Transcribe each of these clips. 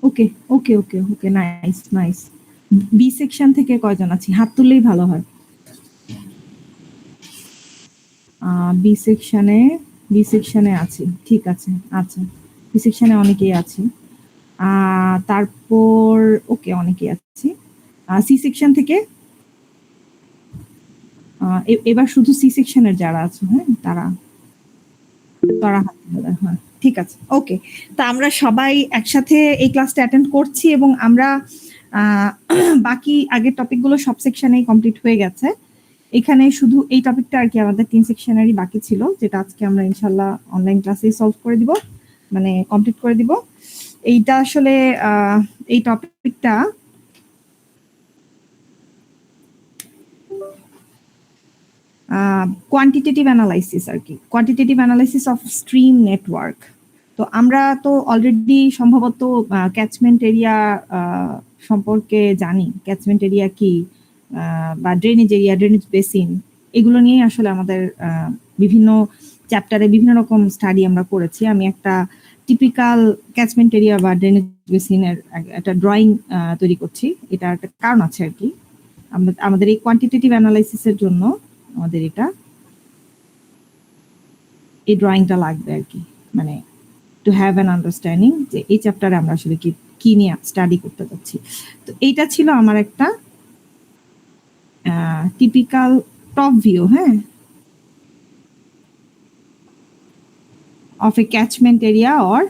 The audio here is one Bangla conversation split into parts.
ওকে ওকে ওকে ওকে, নাইস নাইস। বি সেকশন থেকে কয়জন আছি? হাত তুললেই ভালো হয়। বি সেকশনে আছি, ঠিক আছে। আচ্ছা, বি সেকশনে অনেকেই আছি। তারপর ওকে, অনেকেই আছি। সি সেকশন থেকে এবার শুধু সি সেকশনের যারা আছে, হ্যাঁ, তারা হাত তুলে, হ্যাঁ ঠিক আছে, ওকে। তো আমরা সবাই একসাথে এই ক্লাসটা অ্যাটেন্ড করছি এবং আমরা বাকি আগের টপিকগুলো সব সেকশনেই কমপ্লিট হয়ে গেছে। এখানে শুধু এই টপিকটা আর কি আমাদের 3 সেকশনেরই বাকি ছিল, যেটা আজকে আমরা ইনশাল্লাহ অনলাইন ক্লাসেই সলভ করে দিব, মানে কমপ্লিট করে দিব। এইটা আসলে এই টপিকটা কোয়ান্টিটেটিভ অ্যানালাইসিস আর কি, quantitative analysis of stream network. তো আমরা তো অলরেডি সম্ভবত ক্যাচমেন্ট এরিয়া সম্পর্কে জানি, ক্যাচমেন্ট এরিয়া কি, বা ড্রেনেজ এরিয়া, ড্রেনেজ বেসিন, এগুলো নিয়ে আসলে আমাদের বিভিন্ন চ্যাপ্টারে বিভিন্ন রকম স্টাডি আমরা করেছি। আমি একটা টিপিক্যাল ক্যাচমেন্ট এরিয়া বা ড্রেনেজ বেসিনের একটা ড্রয়িং তৈরি করছি। এটা একটা কারণ আছে আর কি, আমাদের এই কোয়ান্টিটেটিভ অ্যানালাইসিসের জন্য আমাদের এই ড্রয়িংটা লাগবে আর কি, মানে টু হ্যাভ অ্যান আন্ডারস্ট্যান্ডিং যে এই চ্যাপ্টারে আমরা আসলে কি নিয়ে স্টাডি করতে যাচ্ছি। তো এইটা ছিল আমার একটা টিপিক্যাল টপ ভিউ, হ্যাঁ, of A catchment area or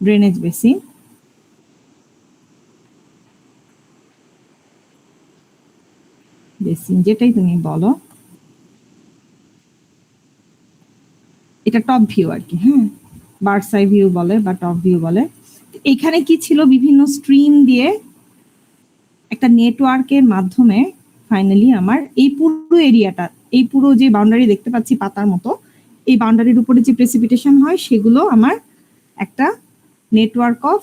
drainage basin. Basin যেটাই তুমি বলো, এটা টপ ভিউ আর কি, হ্যাঁ, বার্ডস আই ভিউ বলে বা টপ ভিউ বলে। এখানে কি ছিল, বিভিন্ন স্ট্রিম দিয়ে একটা নেটওয়ার্কের মাধ্যমে ফাইনালি আমার এই পুরো এরিয়াটা, এই পুরো যে বাউন্ডারি দেখতে পাচ্ছি পাতার মতো, এই বাউন্ডারির উপরে যে প্রেসিপিটেশন হয় সেগুলো আমার একটা নেটওয়ার্ক অফ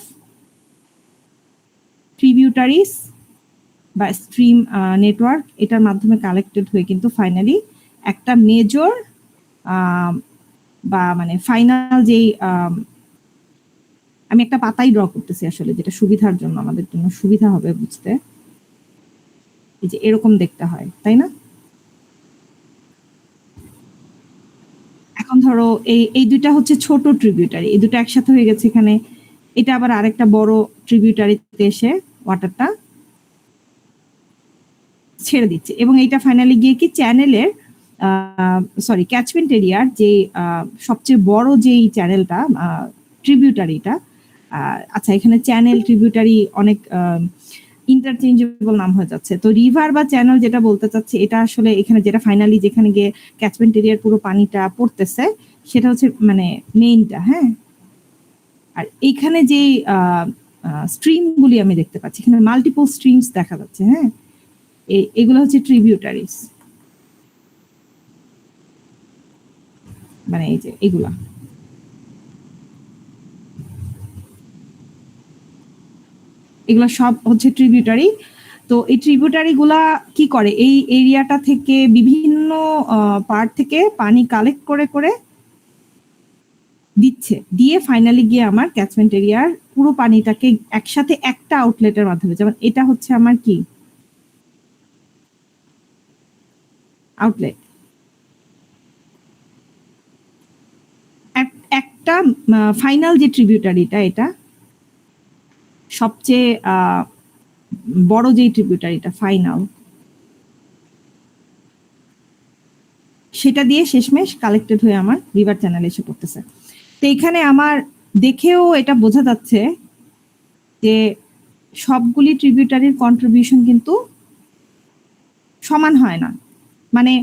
ট্রিবিউটারিজ বা স্ট্রিম নেটওয়ার্ক, এটার মাধ্যমে কালেক্টেড হয়ে কিন্তু ফাইনালি একটা মেজর বা মানে ফাইনাল যেই, আমি একটা পাতাই ড্র করতেছি আসলে, যেটা সুবিধার জন্য, আমাদের জন্য সুবিধা হবে বুঝতে। এই যে এরকম দেখতে হয়, তাই না? এখন ধরো এই দুইটা হচ্ছে ছোট ট্রিবিউটারি, এই দুটো একসাথে হয়ে গেছে এখানে, এটা আবার আরেকটা বড় ট্রিবিউটারিতে এসে ওয়াটারটা ছেড়ে দিচ্ছে এবং এইটা ফাইনালি গিয়ে কি চ্যানেলের, সরি, ক্যাচমেন্ট এরিয়ার যে সবচেয়ে বড় যেই চ্যানেলটা, ট্রিবিউটারিটা, আচ্ছা এখানে চ্যানেল ট্রিবিউটারি অনেক ইন্টারচেঞ্জেবল নাম হয়ে যাচ্ছে। তো রিভার বা চ্যানেল যেটা বলতে চাচ্ছে, এটা আসলে এখানে যেটা ফাইনালি যেখানে গিয়ে ক্যাচমেন্ট এরিয়ার পুরো পানিটা পড়তেছে, সেটা হচ্ছে মানে মেইনটা, হ্যাঁ। আর এইখানে যে স্ট্রিমগুলি আমি দেখতে পাচ্ছি, এখানে মাল্টিপল স্ট্রিমস দেখা যাচ্ছে, হ্যাঁ, এগুলো হচ্ছে ট্রিবিউটারিজ, মানে এই যে এগুলা, এগুলো সব হচ্ছে ট্রিবিউটারি। তো এই ট্রিবিউটারি গুলা কি করে, এই এরিয়াটা থেকে বিভিন্ন পার্ট থেকে পানি কালেক্ট করে করে দিচ্ছে, দিয়ে ফাইনালি গিয়ে আমার ক্যাচমেন্ট এরিয়ার পুরো পানিটাকে একসাথে একটা আউটলেটের মাধ্যমে, যেমন এটা হচ্ছে আমার কি আউটলেট, একটা ফাইনাল যে ট্রিবিউটারিটা, এটা সবচেয়ে বড় যে ট্রিবিউটারিটা ফাইনাল, সেটা দিয়ে শেষমেশ কালেক্টেড হয়ে আমার রিভার চ্যানেলে এসে পড়তেছে। তো এখানে আমার দেখেও এটা বোঝা যাচ্ছে যে সবগুলি ট্রিবিউটারির কন্ট্রিবিউশন কিন্তু সমান হয় না, মানে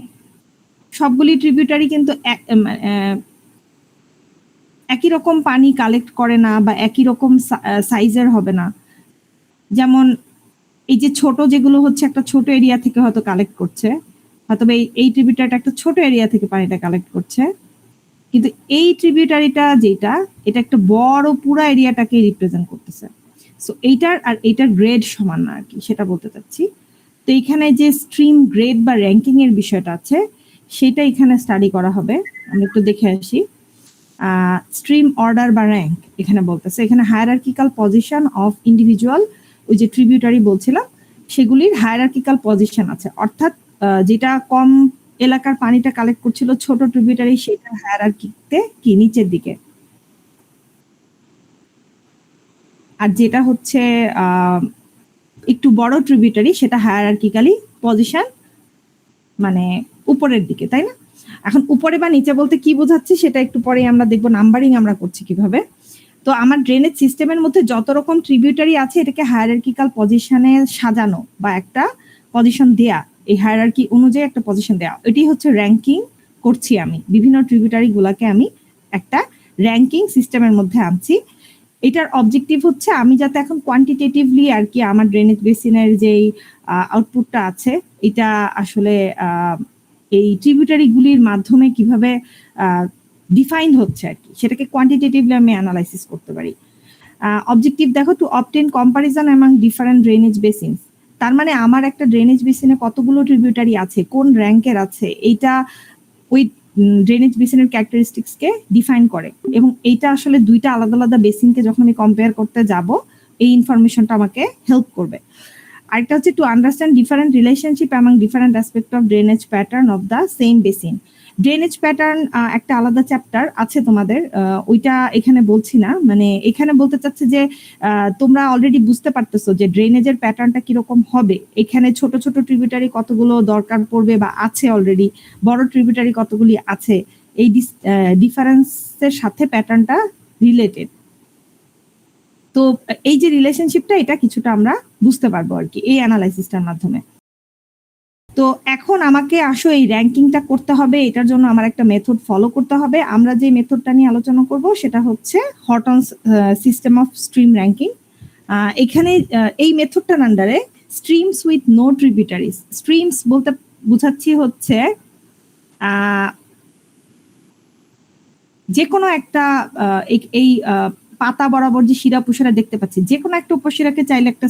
সবগুলি ট্রিবিউটারি কিন্তু একই রকম পানি কালেক্ট করে না বা একই রকম সাইজের হবে না। যেমন এই যে ছোট যেগুলো হচ্ছে একটা ছোট এরিয়া থেকে হয়তো কালেক্ট করছে, হয়তো এই ট্রিবিউটারিটা একটা ছোট এরিয়া থেকে পানিটা কালেক্ট করছে, কিন্তু এই ট্রিবিউটারিটা যেটা, এটা একটা বড় পুরো এরিয়াটাকে রিপ্রেজেন্ট করতেছে। সো এইটার গ্রেড সমান না আর কি, সেটা বলতে চাচ্ছি। তো এখানে যে স্ট্রিম গ্রেড বা র্যাঙ্কিং এর বিষয়টা আছে, সেটা এখানে স্টাডি করা হবে। আমরা একটু দেখে আসি। স্ট্রিম অর্ডার বা র্যাঙ্ক এখানে বলতেছে, এখানে হায়ারার্কিক্যাল পজিশন অফ ইন্ডিভিজুয়াল, ওই যে ট্রিবিউটারি বলছিলাম সেগুলির হায়ারার্কিক্যাল পজিশন আছে, অর্থাৎ যেটা কম এলাকার পানিটা কালেক্ট করছিল ছোট ট্রিবিউটারি সেটা হায়ারার্কিতে কি নিচের দিকে, আর যেটা হচ্ছে একটু বড় ট্রিবিউটারি সেটা হায়ারার্কিক্যালি পজিশন মানে উপরের দিকে, তাই না? এখন উপরে বা নিচে বলতে কি বোঝাচ্ছে সেটা একটু পরে আমরা দেখবো, নাম্বারিং আমরা করছি কিভাবে। তো আমার ড্রেনেজ সিস্টেমের মধ্যে যত রকম ট্রিবিউটারি আছে এটাকে হায়ারার্কিক্যাল পজিশনে সাজানো বা একটা পজিশন দেয়া, এই হায়ারার্কি অনুযায়ী একটা পজিশন দেয়া, এটি হচ্ছে র্যাঙ্কিং করছি আমি, বিভিন্ন ট্রিবিউটারি গুলাকে আমি একটা র্যাঙ্কিং সিস্টেমের মধ্যে আনছি। এটার অবজেক্টিভ হচ্ছে আমি যাতে এখন কোয়ান্টিটেটিভলি আর কি আমার ড্রেনেজ বেসিনের যেই আউটপুটটা আছে এটা আসলে এই ট্রিবিউটারি গুলির মাধ্যমে কিভাবে ডিফাইন্ড হচ্ছে আর কি, সেটাকে কোয়ান্টিটেটিভলি আমি অ্যানালাইসিস করতে পারি। অবজেক্টিভ দেখো, to obtain comparison among different drainage basins, তার মানে আমার একটা ড্রেনেজ বেসিনে কতগুলো ট্রিবিউটারি আছে, কোন র্যাঙ্কের আছে, এইটা ওই ড্রেনেজ বেসিনের ক্যারেক্টারিস্টিক্সকে ডিফাইন করে, এবং এইটা আসলে দুইটা আলাদা আলাদা বেসিনকে যখন আমি কম্পেয়ার করতে যাব এই ইনফরমেশনটা আমাকে হেল্প করবে। আরেকটা হচ্ছে to understand different relationship among different aspect of drainage pattern of the same basin. Drainage pattern একটা আলাদা চ্যাপ্টার আছে তোমাদের, ওইটা এখানে বলছি না, মানে এখানে বলতে চাচ্ছে যে তোমরা অলরেডি বুঝতে পারতেছো যে ড্রেনেজের প্যাটার্নটা কিরকম হবে, এখানে ছোট ছোট ট্রিবিউটারি কতগুলো দরকার পড়বে বা আছে অলরেডি, বড় ট্রিবিউটারি কতগুলি আছে, এই ডিফারেন্সের সাথে প্যাটার্নটা রিলেটেড। তো এই যে রিলেশনশিপটা এটা কিছুটা আমরা বুঝতে পারবো আর কি এই অ্যানালাইসিসটার মাধ্যমে। তো এখন আমাকে আসো এই র্যাঙ্কিংটা করতে হবে, এটার জন্য আমার একটা মেথড ফলো করতে হবে। আমরা যে মেথডটা নিয়ে আলোচনা করব সেটা হচ্ছে Horton's system of stream ranking. এখানে এই মেথডটার আন্ডারে streams with no tributaries, streams বলতে বুঝাচ্ছি হচ্ছে যে কোনো একটা এই পাতা বরাবর যে শিরা উপশিরা দেখতে পাচ্ছি, যে কোনো একটা উপশিরাকে চাইলে একটা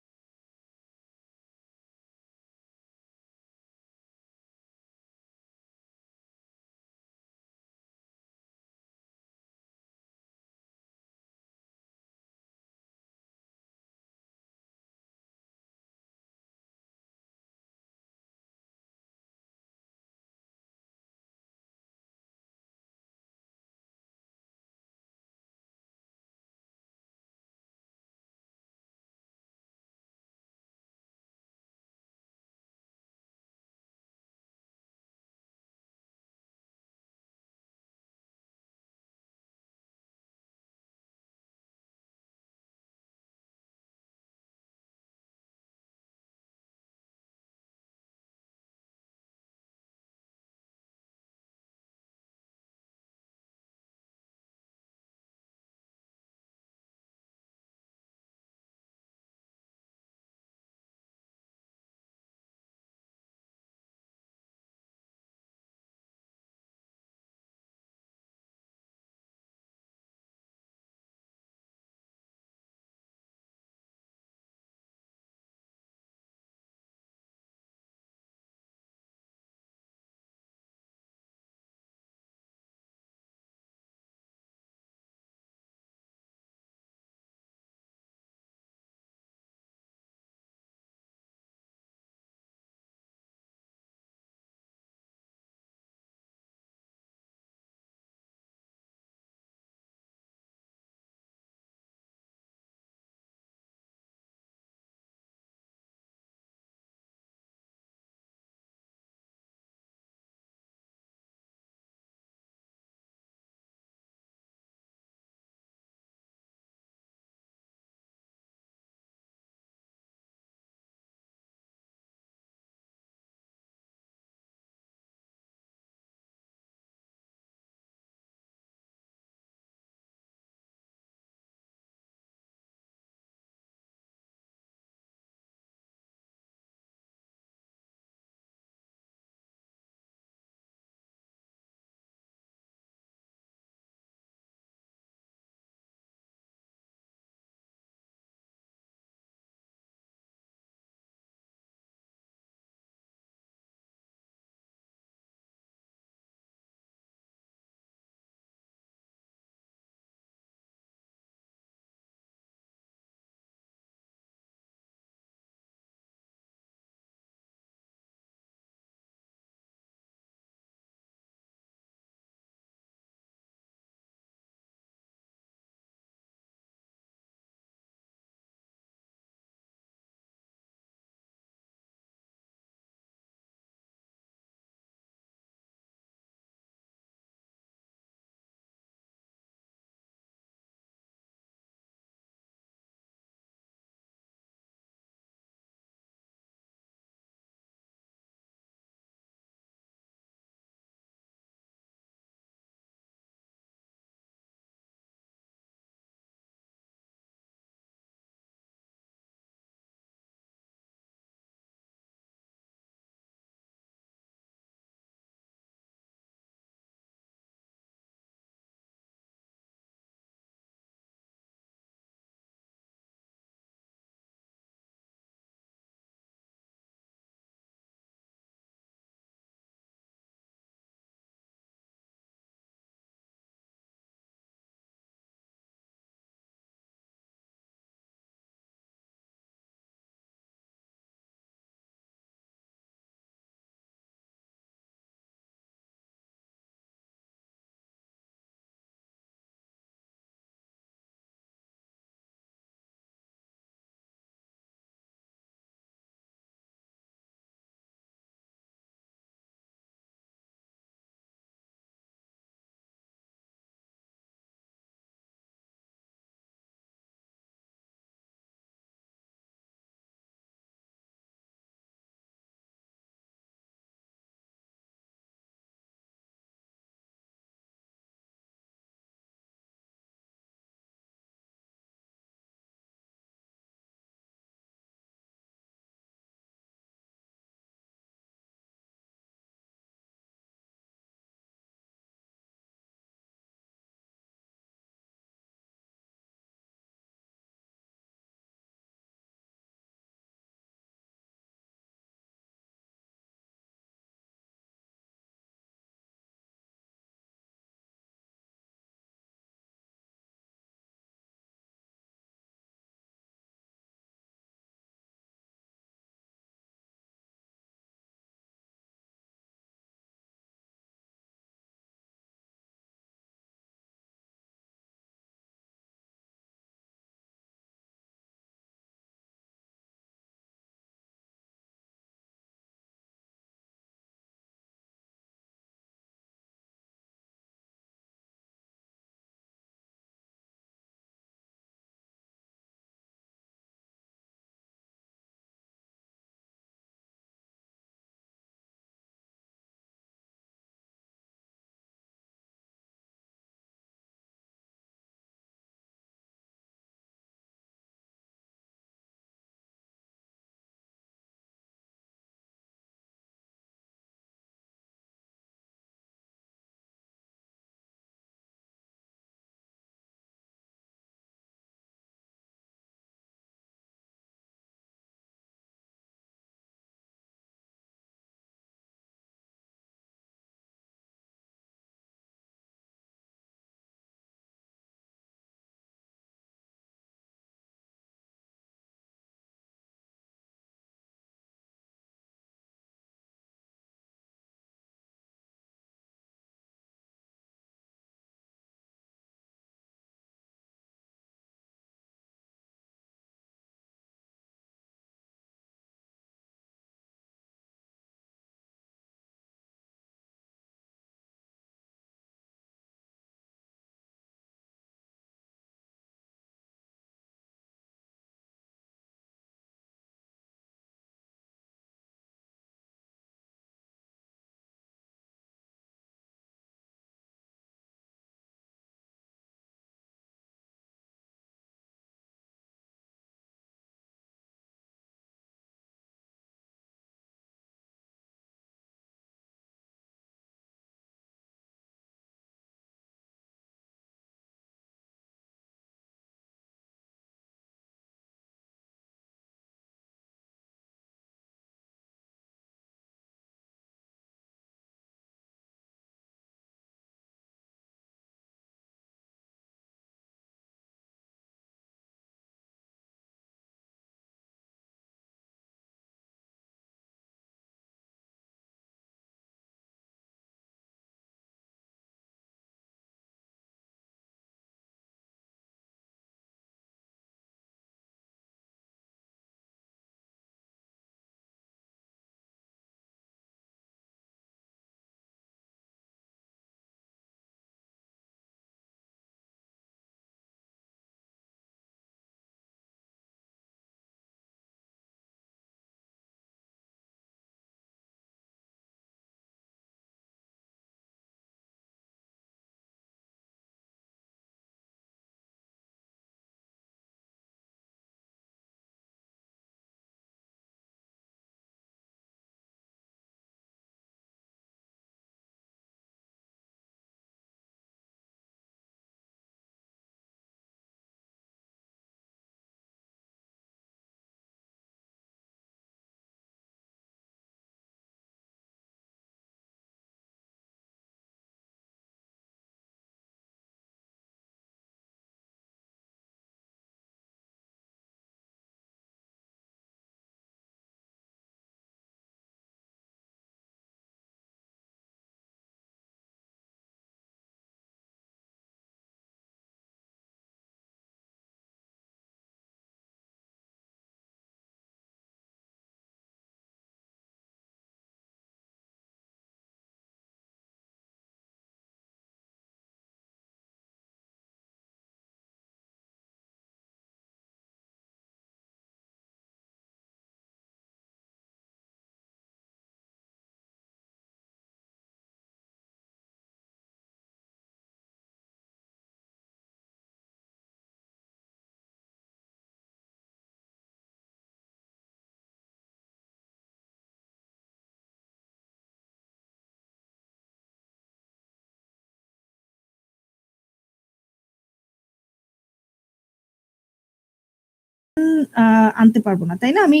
আনতে পারবো না, তাই না? আমি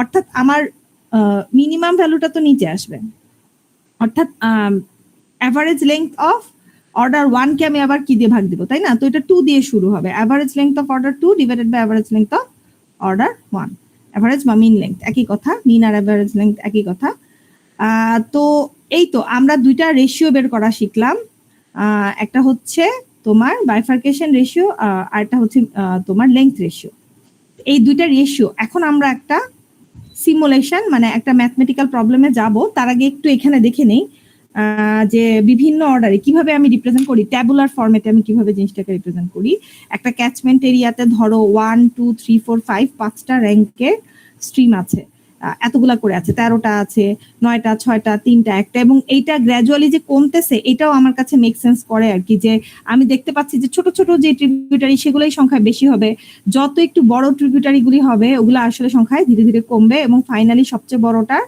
অর্থাৎ আমার মিনিমাম ভ্যালুটা তো নিচে আসবে, অর্থাৎ অ্যাভারেজ লেংথ অফ অর্ডার 1 কে আমি আবার কি দিয়ে ভাগ দিব, তাই না? তো এটা 2 দিয়ে শুরু হবে, average length of order 2 divided by average length of order 1। Average বা মিন লেংথ একই কথা, মিন আর অ্যাভারেজ লেংথ একই কথা। তো এই তো আমরা দুইটা রেশিও বের করা শিখলাম, একটা হচ্ছে তোমার বাইফার্কেশন রেশিও আর একটা হচ্ছে তোমার লেংথ রেশিও। এই দুইটা রেশিও এখন আমরা একটা সিমুলেশন মানে একটা ম্যাথমেটিক্যাল প্রবলেমে যাব, তার আগে একটু এখানে দেখে নেই যে বিভিন্ন অর্ডারে কিভাবে আমি রিপ্রেজেন্ট করি, ট্যাবুলার ফরম্যাটে আমি কিভাবে জিনিসটাকে রিপ্রেজেন্ট করি। একটা ক্যাচমেন্ট এরিয়াতে ধরো 1 2 3 4 5 5টা র্যাঙ্কের স্ট্রিম আছে, এতগুলা করে আছে, 13টা আছে, 9টা 6টা 3টা 1টা, এবং এইটা গ্র্যাজুয়ালি যে কমতেছে এটাও আমার কাছে মেক সেন্স করে আর কি, যে আমি দেখতে পাচ্ছি যে ছোট ছোট যে ট্রিবিউটারি সেগুলোই সংখ্যা বেশি হবে, যত একটু বড় ট্রিবিউটারি গুলি হবে ওগুলো আসলে সংখ্যায় ধীরে ধীরে কমবে, এবং ফাইনালি সবচেয়ে বড়টা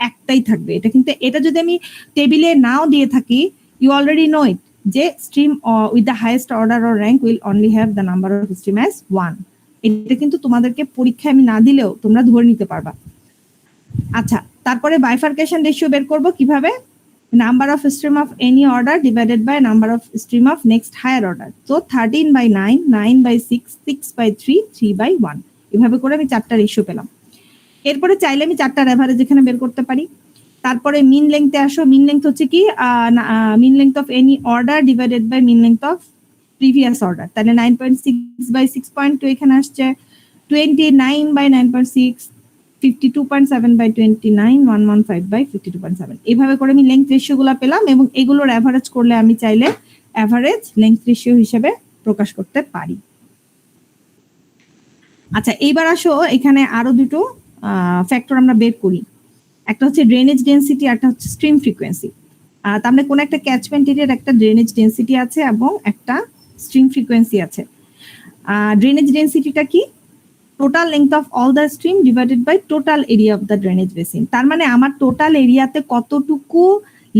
একটাই থাকবে। এটা কিন্তু এটা যদি আমি টেবিলে নাও দিয়ে থাকি, ইউ অলরেডি নো ইট, যে stream with the highest order or rank will only have the number of stream as 1। এটা কিন্তু তোমাদেরকে পরীক্ষায় আমি না দিলেও তোমরা ধরে নিতে পারবা। আচ্ছা, তারপরে বাইফার্কেশন রেশিও বের করব কিভাবে, number of stream of any order divided by number of stream of next higher order. তো 13/9, 9/6, 6/3, 3/1, এভাবে করে আমি 4টা রেশিও পেলাম। এরপরে চাইলে আমি 4টার অ্যাভারেজ এখানে বের করতে পারি। তারপরে মিন লেংথে আসো, মিন লেংথ হচ্ছে কি, mean length of any order divided by mean length of previous order. তাহলে 9.6/6.2 এখানে আসছে, 29/9.6, 52.7/29, 115/52.7। এভাবে করে আমি লেংথ রেশিও গুলা পেলাম, এবং এগুলোর অ্যাভারেজ করলে আমি চাইলে অ্যাভারেজ লেংথ রেশিও হিসেবে প্রকাশ করতে পারি। আচ্ছা, এইবার আসো এখানে আরো দুটো ফ্যাক্টর আমরা বের করি, একটা হচ্ছে ড্রেনেজ ডেন্সিটি, একটা হচ্ছে স্ট্রিম ফ্রিকোয়েন্সি। তার মানে কোন একটা ক্যাচমেন্ট এরিয়ার একটা ড্রেনেজ ডেন্সিটি আছে এবং একটা স্ট্রিম ফ্রিকোয়েন্সি আছে। ড্রেনেজ ডেন্সিটিটা কি, total length of all the stream divided by total area of the drainage basin. তার মানে আমার টোটাল এরিয়াতে কতটুকু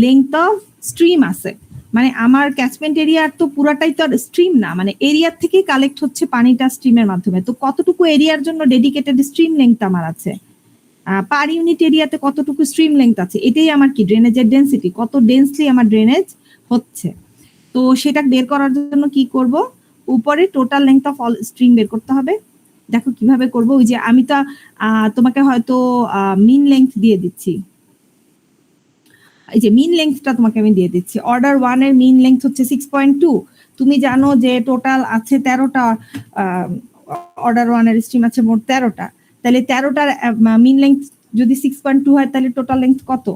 লেংথ অফ স্ট্রিম আছে, মানে আমার ক্যাচমেন্ট এরিয়ার তো পুরাটাই তো স্ট্রিম না, মানে এরিয়ার থেকেই কালেক্ট হচ্ছে পানিটা স্ট্রিমের মাধ্যমে, তো কতটুকু এরিয়ার জন্য ডেডিকেটেড স্ট্রিম লেংথ আমার আছে, পার ইউনিট এরিয়াতে কতটুকু স্ট্রিম লেংথ আছে, এটাই আমার কি ড্রেনেজের ডেন্সিটি, কত ডেন্সলি আমার ড্রেনেজ হচ্ছে। তো সেটা বের করার জন্য কি করব, উপরে total length of all stream বের করতে হবে। দেখো কিভাবে করব, ওই যে আমি তো তোমাকে হয়তো মিন লেংথ দিয়ে দিচ্ছি, এই যে মিন লেংথটা তোমাকে আমি দিয়ে দিচ্ছি, অর্ডার 1 এর মিন লেংথ হচ্ছে 6.2। তুমি জানো যে টোটাল আছে 13টা, অর্ডার 1 এর স্ট্রিম আছে মোট 13টা, তাহলে 13টার মিন লেংথ যদি 6.2 হয় তাহলে টোটাল লেংথ কত?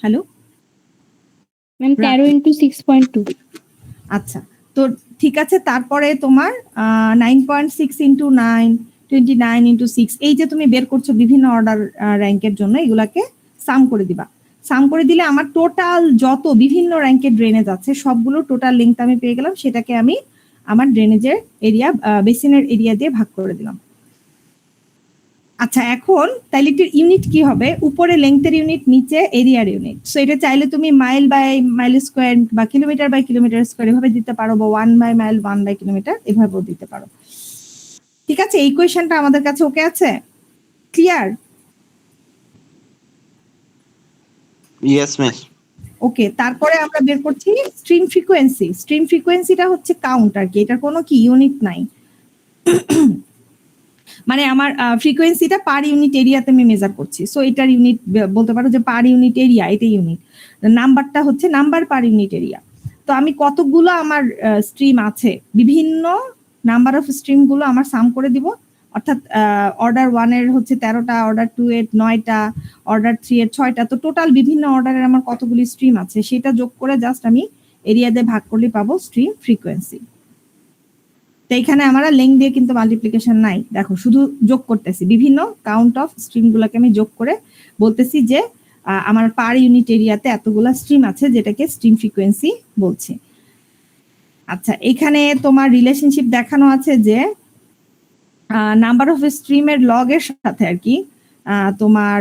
Hello ma'am 13 × 6.2। আচ্ছা, তো ঠিক আছে, তারপরে তোমার 9.6 × 9, 29 × 6, এই যে তুমি বের করছো বিভিন্ন অর্ডার র্যাঙ্কের জন্য, এগুলাকে সাম করে দিবা। সাম করে দিলে আমার টোটাল যত বিভিন্ন র্যাঙ্কের ড্রেনেজ আছে সবগুলো টোটাল লেংথ আমি পেয়ে গেলাম, সেটাকে আমি আমার ড্রেনেজের এরিয়া বেসিনের এরিয়া দিয়ে ভাগ করে দিলাম। আচ্ছা, এখন তাইলে এটির ইউনিট কি হবে, উপরে লেংথের ইউনিট, নিচে এরিয়ার ইউনিট। সো এটা চাইলে তুমি মাইল বাই মাইল স্কোয়ার বা কিলোমিটার বাই কিলোমিটার স্কোয়ার এভাবে দিতে পারো, বা 1/মাইল 1/কিলোমিটার এভাবেও দিতে পারো। ঠিক আছে, এই কোয়েশনটা আমাদের কাছে ওকে আছে, ক্লিয়ার? Yes miss. ওকে, তারপরে আমরা বের করছি স্ট্রিম ফ্রিকোয়েন্সি। স্ট্রিম ফ্রিকোয়েন্সিটা হচ্ছে কাউন্ট আর কি, এটার কোনো কি ইউনিট নাই, মানে আমার ফ্রিকোয়েন্সিটা পার ইউনিট এরিয়াতে আমি মেজার করছি। সো এটার ইউনিট বলতে পারো যে পার ইউনিট এরিয়া, এটাই ইউনিট। নাম্বারটা হচ্ছে নাম্বার পার ইউনিট এরিয়া। তো আমি কতগুলো আমার স্ট্রিম আছে, বিভিন্ন নাম্বার অফ স্ট্রিম গুলো আমার সাম করে দিব, অর্থাৎ অর্ডার 1 এর হচ্ছে 13টা, অর্ডার 2 এর 9টা, অর্ডার 3 এর 6টা, তো টোটাল বিভিন্ন অর্ডারের আমার কতগুলি স্ট্রিম আছে সেটা যোগ করে জাস্ট আমি এরিয়া দিয়ে ভাগ করলে পাবো স্ট্রিম ফ্রিকোয়েন্সি। তো এখানে আমরা লেংথ দিয়ে কিন্তু মাল্টিপ্লিকেশন নাই, দেখো শুধু যোগ করতেছি, বিভিন্ন কাউন্ট অফ স্ট্রিম গুলাকে আমি যোগ করে বলতেছি যে আমার পার ইউনিট এরিয়াতে এতগুলা স্ট্রিম আছে, যেটাকে স্ট্রিম ফ্রিকোয়েন্সি বলছি। আচ্ছা, এখানে তোমার রিলেশনশিপ দেখানো আছে যে নাম্বার অফ স্ট্রিমের লগ এর সাথে আর কি তোমার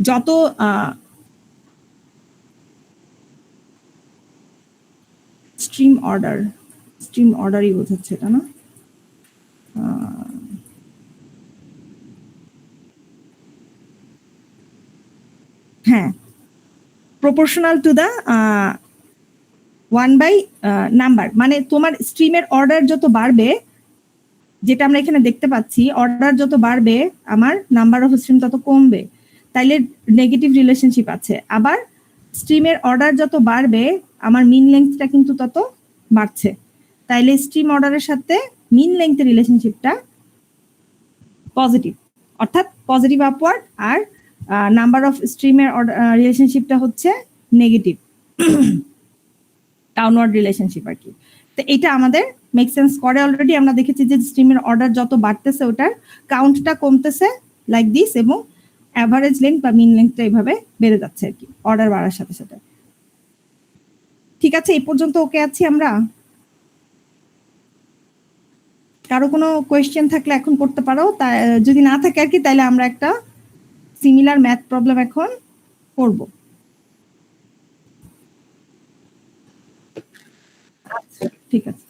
যত স্ট্রিম অর্ডারই বোঝাচ্ছে এটা না, হ্যাঁ, proportional to the 1 by number, মানে তোমার স্ট্রিমের অর্ডার যত বাড়বে, যেটা আমরা এখানে দেখতে পাচ্ছি, অর্ডার যত বাড়বে আমার নাম্বার অফ স্ট্রিম তত কমবে, তাইলে নেগেটিভ রিলেশনশিপ আছে। আবার স্ট্রিমের অর্ডার যত বাড়বে আমার মিন লেন্থটা কিন্তু তত বাড়ছে, তাইলে স্ট্রিম অর্ডারের সাথে মিন লেন্থের রিলেশনশিপটা পজিটিভ, অর্থাৎ পজিটিভ আপওয়ার্ড, আর নাম্বার অফ স্ট্রিমের রিলেশনশিপটা হচ্ছে নেগেটিভ ডাউনওয়ার্ড রিলেশনশিপ আর কি। তো এটা আমাদের মেক সেন্স করে। অলরেডি আমরা দেখেছি যে স্ট্রিমের অর্ডার যত বাড়তেছে ওটার কাউন্টটা কমতেছে লাইক দিস, এবং অ্যাভারেজ লেন্থ বা মিন লেন্থটা এইভাবে বেড়ে যাচ্ছে আর কি অর্ডার বাড়ার সাথে সাথে। ঠিক আছে, এই পর্যন্ত ওকে আছি আমরা? কারো কোনো কোয়েশ্চেন থাকলে এখন করতে পারো, যদি না থাকে আর কি তাহলে আমরা একটা সিমিলার ম্যাথ প্রবলেম এখন করব। আচ্ছা ঠিক আছে।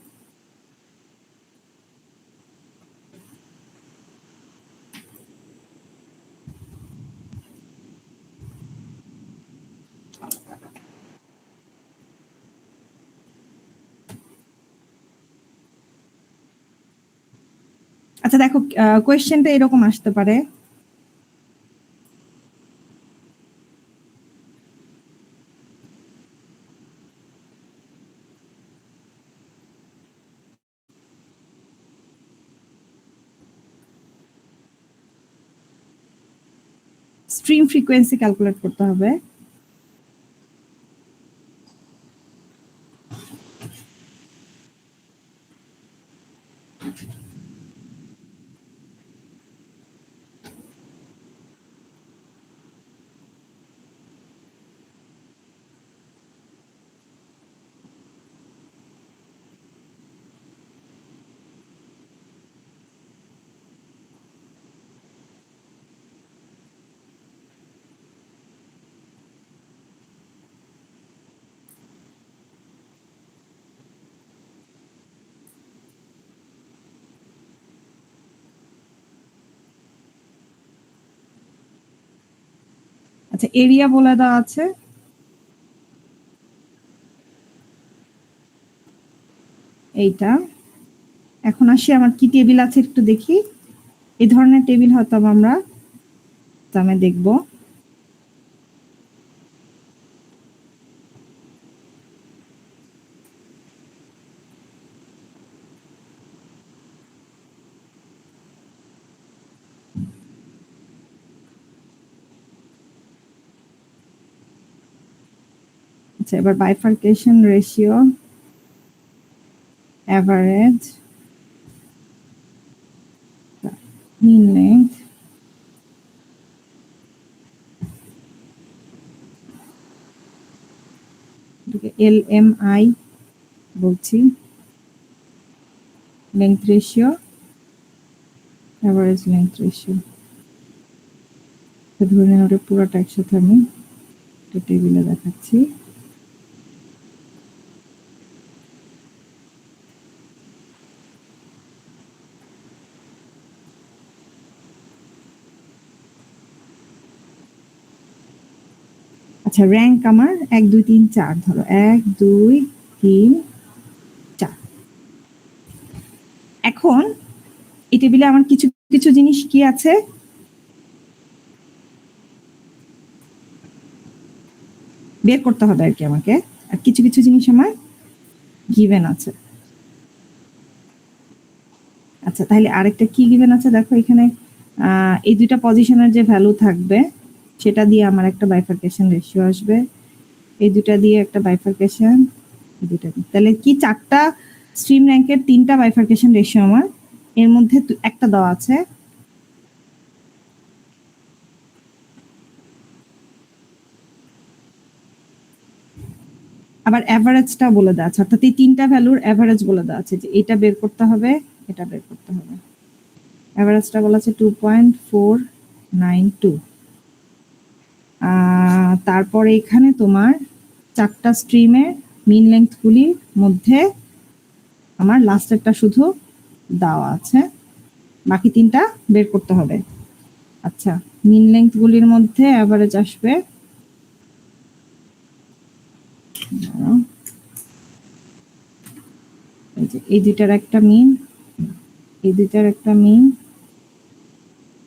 আচ্ছা দেখো, কোয়েশ্চেনটা এরকম আসতে পারে, স্ট্রিম ফ্রিকোয়েন্সি ক্যালকুলেট করতে হবে। আচ্ছা, এরিয়া বলে দেওয়া আছে, এইটা। এখন আসি আমার কি টেবিল আছে একটু দেখি। এই ধরনের টেবিল হয়তো আমরা দেখব। আচ্ছা, এবার বাইফার্কেশন রেশিও, অ্যাভারেজ, মিন লেন্থ, LMI বলছি, length ratio, average length ratio. ধরে নেন ওটা পুরোটা একসাথে আমি একটা টেবিলে দেখাচ্ছি। আচ্ছা, র্যাঙ্ক আমার 1 2 3 4, ধরো 1 2 3 4। এখন এই টেবিলে আমার কিছু কিছু জিনিস কি আছে, বের করতে হবে আর কি আমাকে, আর কিছু কিছু জিনিস আমার গিভেন আছে। আচ্ছা, তাহলে আরেকটা কি গিভেন আছে দেখো এখানে, এই দুইটা পজিশনের যে ভ্যালু থাকবে সেটা দিয়ে আমার একটা বাইফার্কেশন রেশিও আসবে, এই দুটা দিয়ে একটা বাইফার্কেশন, দুটা দিয়ে, তাহলে কি 4টা স্ট্রিম র্যাঙ্কের 3টা বাইফার্কেশন রেশিও আমার, এর মধ্যে একটা দেওয়া আছে। আবার অ্যাভারেজটা বলে দেওয়া আছে, অর্থাৎ এই 3টা ভ্যালুর অ্যাভারেজ বলে দেওয়া আছে যে এটা বের করতে হবে, এটা বের করতে হবে। অ্যাভারেজটা বলা আছে 2.492। তারপরে এখানে তোমার 4টা স্ট্রিমের মিন লেংথ গুলির মধ্যে আমার লাস্টেরটা শুধু দেওয়া আছে, বাকি 3টা বের করতে হবে। আচ্ছা, মিন লেংথ গুলির মধ্যে অ্যাভারেজ আসবে এই দুইটার একটা মিন, এই দুইটার একটা মিন,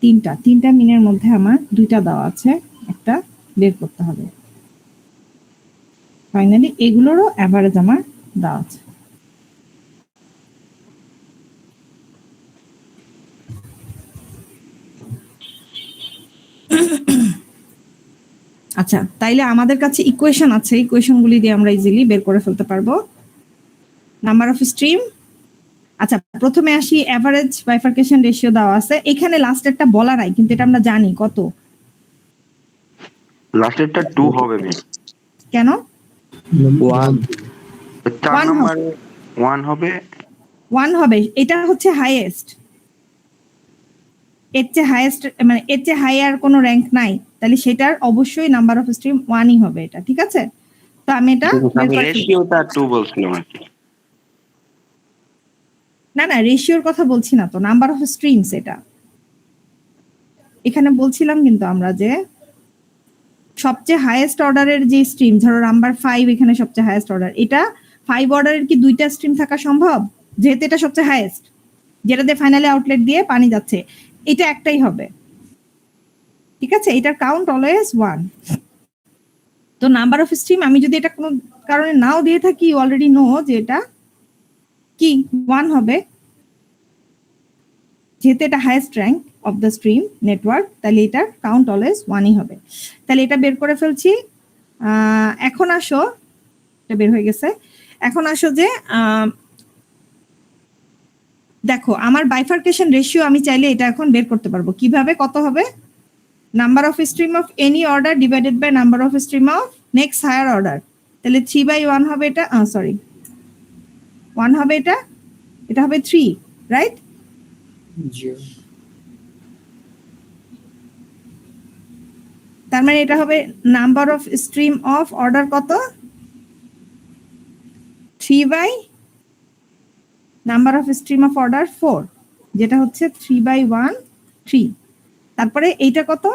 তিনটা মিনের মধ্যে আমার 2টা দেওয়া আছে, একটা বের করতে হবে। ফাইনালি এগুলোরও অ্যাভারেজ আমার দেওয়া আছে। আচ্ছা, তাইলে আমাদের কাছে ইকুয়েশন আছে, ইকুয়েশনগুলি দিয়ে আমরা ইজিলি বের করে ফেলতে পারবো নাম্বার অফ স্ট্রিম। আচ্ছা, প্রথমে আসি অ্যাভারেজ বাইফার্কেশন রেশিও দেওয়া আছে, এখানে লাস্টেরটা বলা নাই কিন্তু এটা আমরা জানি কত। লাস্টেরটা 2 হবে মিস। কেন? 1 4 One নম্বরে 1 হবে। 1 হবে, এটা হচ্ছে হাইয়েস্ট। এর চেয়ে হাইয়েস্ট মানে এর চেয়ে হাই আর কোনো র্যাঙ্ক নাই, তাহলে সেটার অবশ্যই নাম্বার অফ স্ট্রিম 1ই হবে এটা, ঠিক আছে? তো আমি এটা বের করে ফেলবো। রেশিওটা 2 বলছিলাম আর কি। না না, রেশিওর কথা বলছি না তো, নাম্বার অফ স্ট্রিমস এটা এখানে বলছিলাম কিন্তু আমরা যে সবচেয়ে হাইয়েস্ট অর্ডারের যে স্ট্রিম, ধরো নাম্বার 5 এখানে সবচেয়ে হাইয়েস্ট অর্ডার, এটা 5 অর্ডারের কি 2টা স্ট্রিম থাকা সম্ভব? যেহেতু এটা সবচেয়ে হাইয়েস্ট, যেটা দিয়ে ফাইনালি আউটলেট দিয়ে পানি যাচ্ছে, এটা একটাই হবে, ঠিক আছে? এটার কাউন্ট অলওয়েজ 1। তো নাম্বার অফ স্ট্রিম আমি যদি এটা কোনো কারণে নাও দিয়ে থাকি, অলরেডি নো যে এটা কি 1 হবে, যেহেতু এটা highest rank of the stream network, তাহলে এটার কাউন্ট অলওয়েজ 1ই হবে। তাহলে এটা বের করে ফেলছি। এখন আসো, এটা বের হয়ে গেছে। এখন আসো যে দেখো আমার বাইফার্কেশন রেশিও আমি চাইলে এটা এখন বের করতে পারবো কিভাবে, কত হবে? Number of stream of any order divided by number of stream of next higher order. তাহলে 3/1 হবে এটা, সরি 1 হবে এটা, এটা হবে 3, রাইট? তার মানে এটা হবে number of stream of order কত? 3 by number of stream of order 4, যেটা হচ্ছে 3/1 3। তারপরে এইটা কত?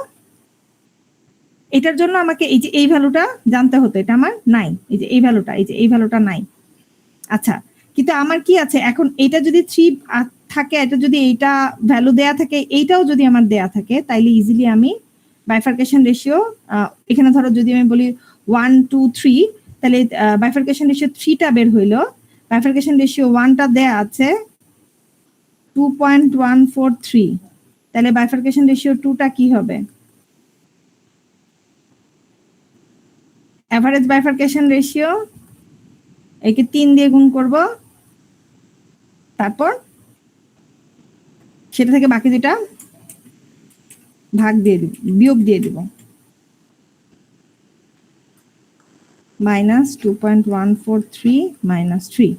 এটার জন্য আমাকে এই যে এই ভ্যালুটা জানতে হতো, এটা আমার নাই, এই যে এই ভ্যালুটা, এই যে এই ভ্যালুটা নাই। আচ্ছা, কিন্তু আমার কি আছে এখন, এটা যদি 3 থাকে, এটা যদি এইটা ভ্যালু দেয়া থাকে, এইটাও যদি আমার দেয়া থাকে, তাইলে ইজিলি আমি বাইফার্কেশন রেশিও, এখানে ধরো যদি আমি বলি 1 2 3, তাহলে বাইফার্কেশন রেশিও 3টা বের হইলো, বাইফার্কেশন রেশিও 1টা দেয়া আছে 2.143, তাহলে বাইফার্কেশন রেশিও 2টা কি হবে? অ্যাভারেজ বাইফার্কেশন রেশিও একে 3 দিয়ে গুণ করব, তারপর সেটা থেকে বাকি দুটা ভাগ দিয়ে দিব, বিয়োগ দিয়ে দিব, -2.143 -3।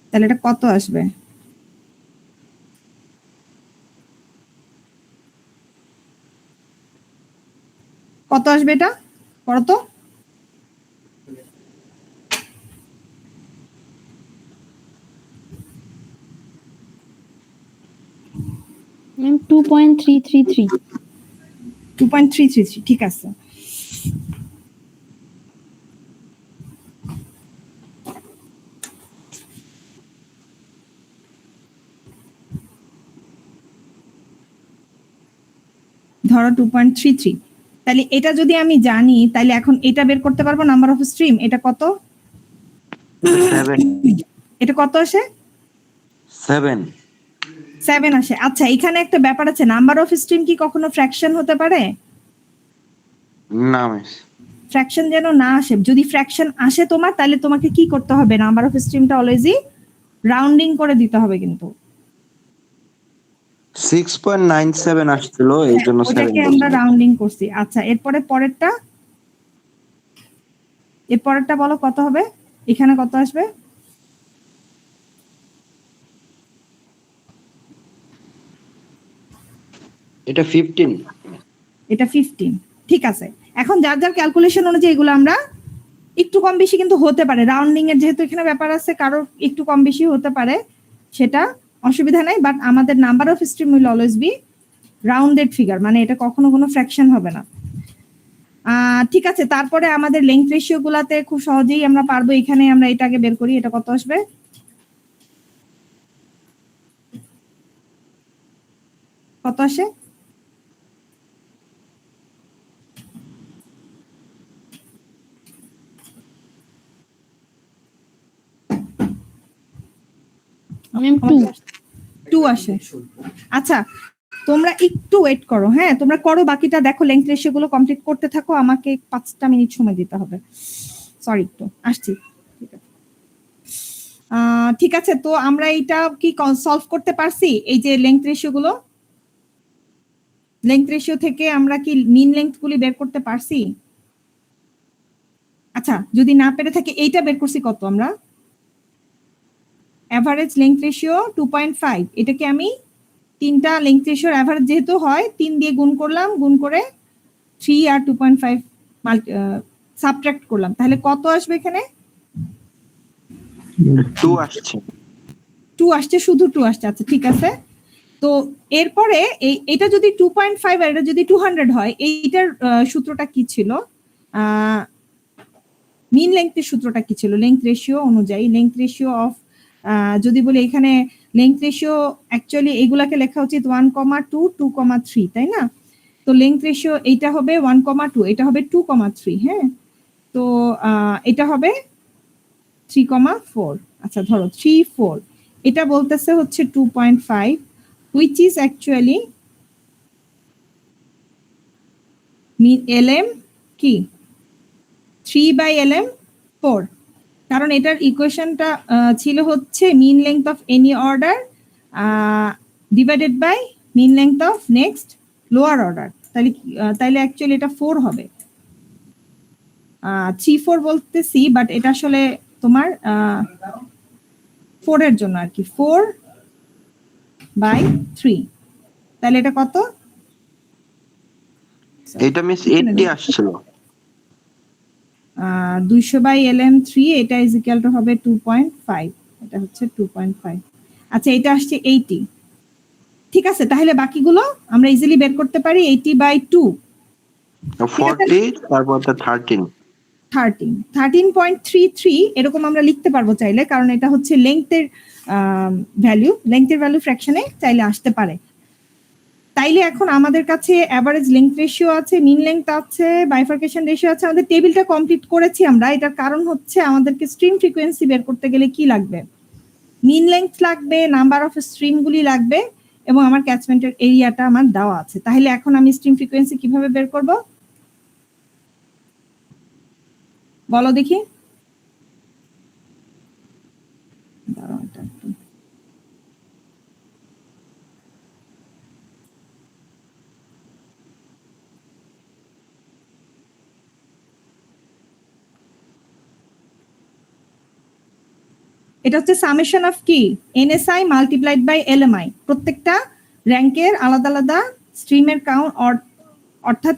তাহলে এটা কত আসবে? কত আসবে এটা পড়ো তো? ম্যাম 2.333। 2.333, ঠিক আছে। ধরো 2.33, তাহলে এটা যদি আমি জানি, তাহলে এখন এটা বের করতে পারবো নাম্বার অফ স্ট্রিম, এটা কত? 7 এটা কত আসে? 7 আসে। আচ্ছা, এখানে একটা ব্যাপার আছে, নাম্বার অফ স্ট্রিম কি কখনো ফ্র্যাকশন হতে পারে? না মিস। ফ্র্যাকশন যেন না আসে, যদি ফ্র্যাকশন আসে তোমার, তাহলে তোমাকে কি করতে হবে? নাম্বার অফ স্ট্রিমটা অলওয়েজই রাউন্ডিং করে দিতে হবে কিন্তু। 6.97 আসছিল, এই জন্য 7 ওটাকে আমরা রাউন্ডিং করছি। আচ্ছা, এরপরে পরেরটা, এর পরেরটা বলো কত হবে? এখানে কত আসবে? এটা 15। এটা 15, ঠিক আছে। এখন যার যার ক্যালকুলেশন অনুযায়ী এগুলো আমরা একটু কম বেশি কিন্তু হতে পারে, রাউন্ডিং এর যেহেতু এখানে ব্যাপার আছে, কারোর একটু কম বেশি হতে পারে, সেটা অসুবিধা নাই। বাট আমাদের number of stream will always be rounded figure, মানে এটা কখনো কোনো ফ্র্যাকশন হবে না। ঠিক আছে, তারপরে আমাদের লেংথ রেশিও গুলাতে খুব সহজেই আমরা পারবো। এখানে আমরা এটাকে বের করি, এটা কত আসবে? কত আসে? ম্যাম 2 আসে। আচ্ছা, তোমরা একটু ওয়েট করো, হ্যাঁ তোমরা করো বাকিটা, দেখো লেংথ রেশিও গুলো কমপ্লিট করতে থাকো, আমাকে 5টা মিনিট সময় দিতে হবে। সরি, একটু আসছি। ঠিক আছে, তো আমরা এটা কি সলভ করতে পারছি? এই যে লেংথ রেশিও গুলো, লেংথ রেশিও থেকে আমরা কি মিন লেংথ গুলি বের করতে পারছি? আচ্ছা, যদি না পেরে থাকে, এইটা বের করছি কত আমরা? Average length ratio 2.5। এটাকে আমি তিনটা লেংথ রেশিওর অ্যাভারেজ যেহেতু হয় 3 দিয়ে গুণ করলাম, গুণ করে 3 আর 2.5 সাবট্রাক্ট করলাম, তাহলে কত আসবে এখানে? 2 আসছে। 2 আসছে, শুধু 2 আসছে। আচ্ছা ঠিক আছে, তো এরপরে এটা যদি 2.5 আর এটা যদি 200 হয়, এইটার সূত্রটা কি ছিল? মিন লেংথের সূত্রটা কি ছিল? লেংথ রেশিও অনুযায়ী, লেংথ রেশিও অফ, যদি বলি এখানে লেংথ রেশিও অ্যাকচুয়ালি এগুলাকে লেখা উচিত 1,2, 2,3, তাই না? তো লেংথ রেশিও এইটা হবে 1,2, এটা হবে 2,3, হ্যাঁ। তো এটা হবে 3,4। আচ্ছা ধরো 3, 4, এটা বলতেছে হচ্ছে 2.5, which is actually lm কি 3/lm 4, কারণ এটার ইকুয়েশনটা ছিল হচ্ছে mean length of any order divided by mean length of next lower order, তাইলে অ্যাকচুয়ালি এটা 4 হবে। 3, 4 বলতেছি, বাট এটা আসলে তোমার 4 এর জন্য আর কি, 4/3, তাহলে এটা কত? এটা মিস 80 আসছিল। 200/lm3, এটা ইজ ইকুয়াল টু হবে 2.5, এটা হচ্ছে 2.5। আচ্ছা, এটা আসছে 80। ঠিক আছে, তাহলে বাকিগুলো আমরা ইজিলি বের করতে পারি। 80/2 40, তারপর 13। 13.33 এরকম আমরা লিখতে পারবো চাইলে, কারণ এটা হচ্ছে লেংথের ভ্যালু, লেংথের ভ্যালু ফ্র্যাকশনে চাইলে আসতে পারে। তাইলে এখন আমাদের কাছে অ্যাভারেজ লেংথ রেশিও আছে, মিন লেংথ আছে, বাইফার্কেশন রেশিও আছে, আমাদের টেবিলটা কমপ্লিট করেছি আমরা। এটার কারণ হচ্ছে আমাদেরকে স্ট্রিম ফ্রিকোয়েন্সি বের করতে গেলে কি লাগবে? মিন লেংথ লাগবে, নাম্বার অফ স্ট্রিমগুলি লাগবে, এবং আমার ক্যাচমেন্টের এরিয়াটা আমার দেওয়া আছে। তাহলে এখন আমি স্ট্রিম ফ্রিকোয়েন্সি কিভাবে বের করব বলো দেখি? দাঁড়াও, এটা একটু এটা হচ্ছে সামেশন অফ কি এনএসআই মাল্টিপ্লাইড বাই এলএমআই। প্রত্যেকটা র্যাঙ্কের আলাদা আলাদা স্ট্রিমের কাউন্ট, অর্থাৎ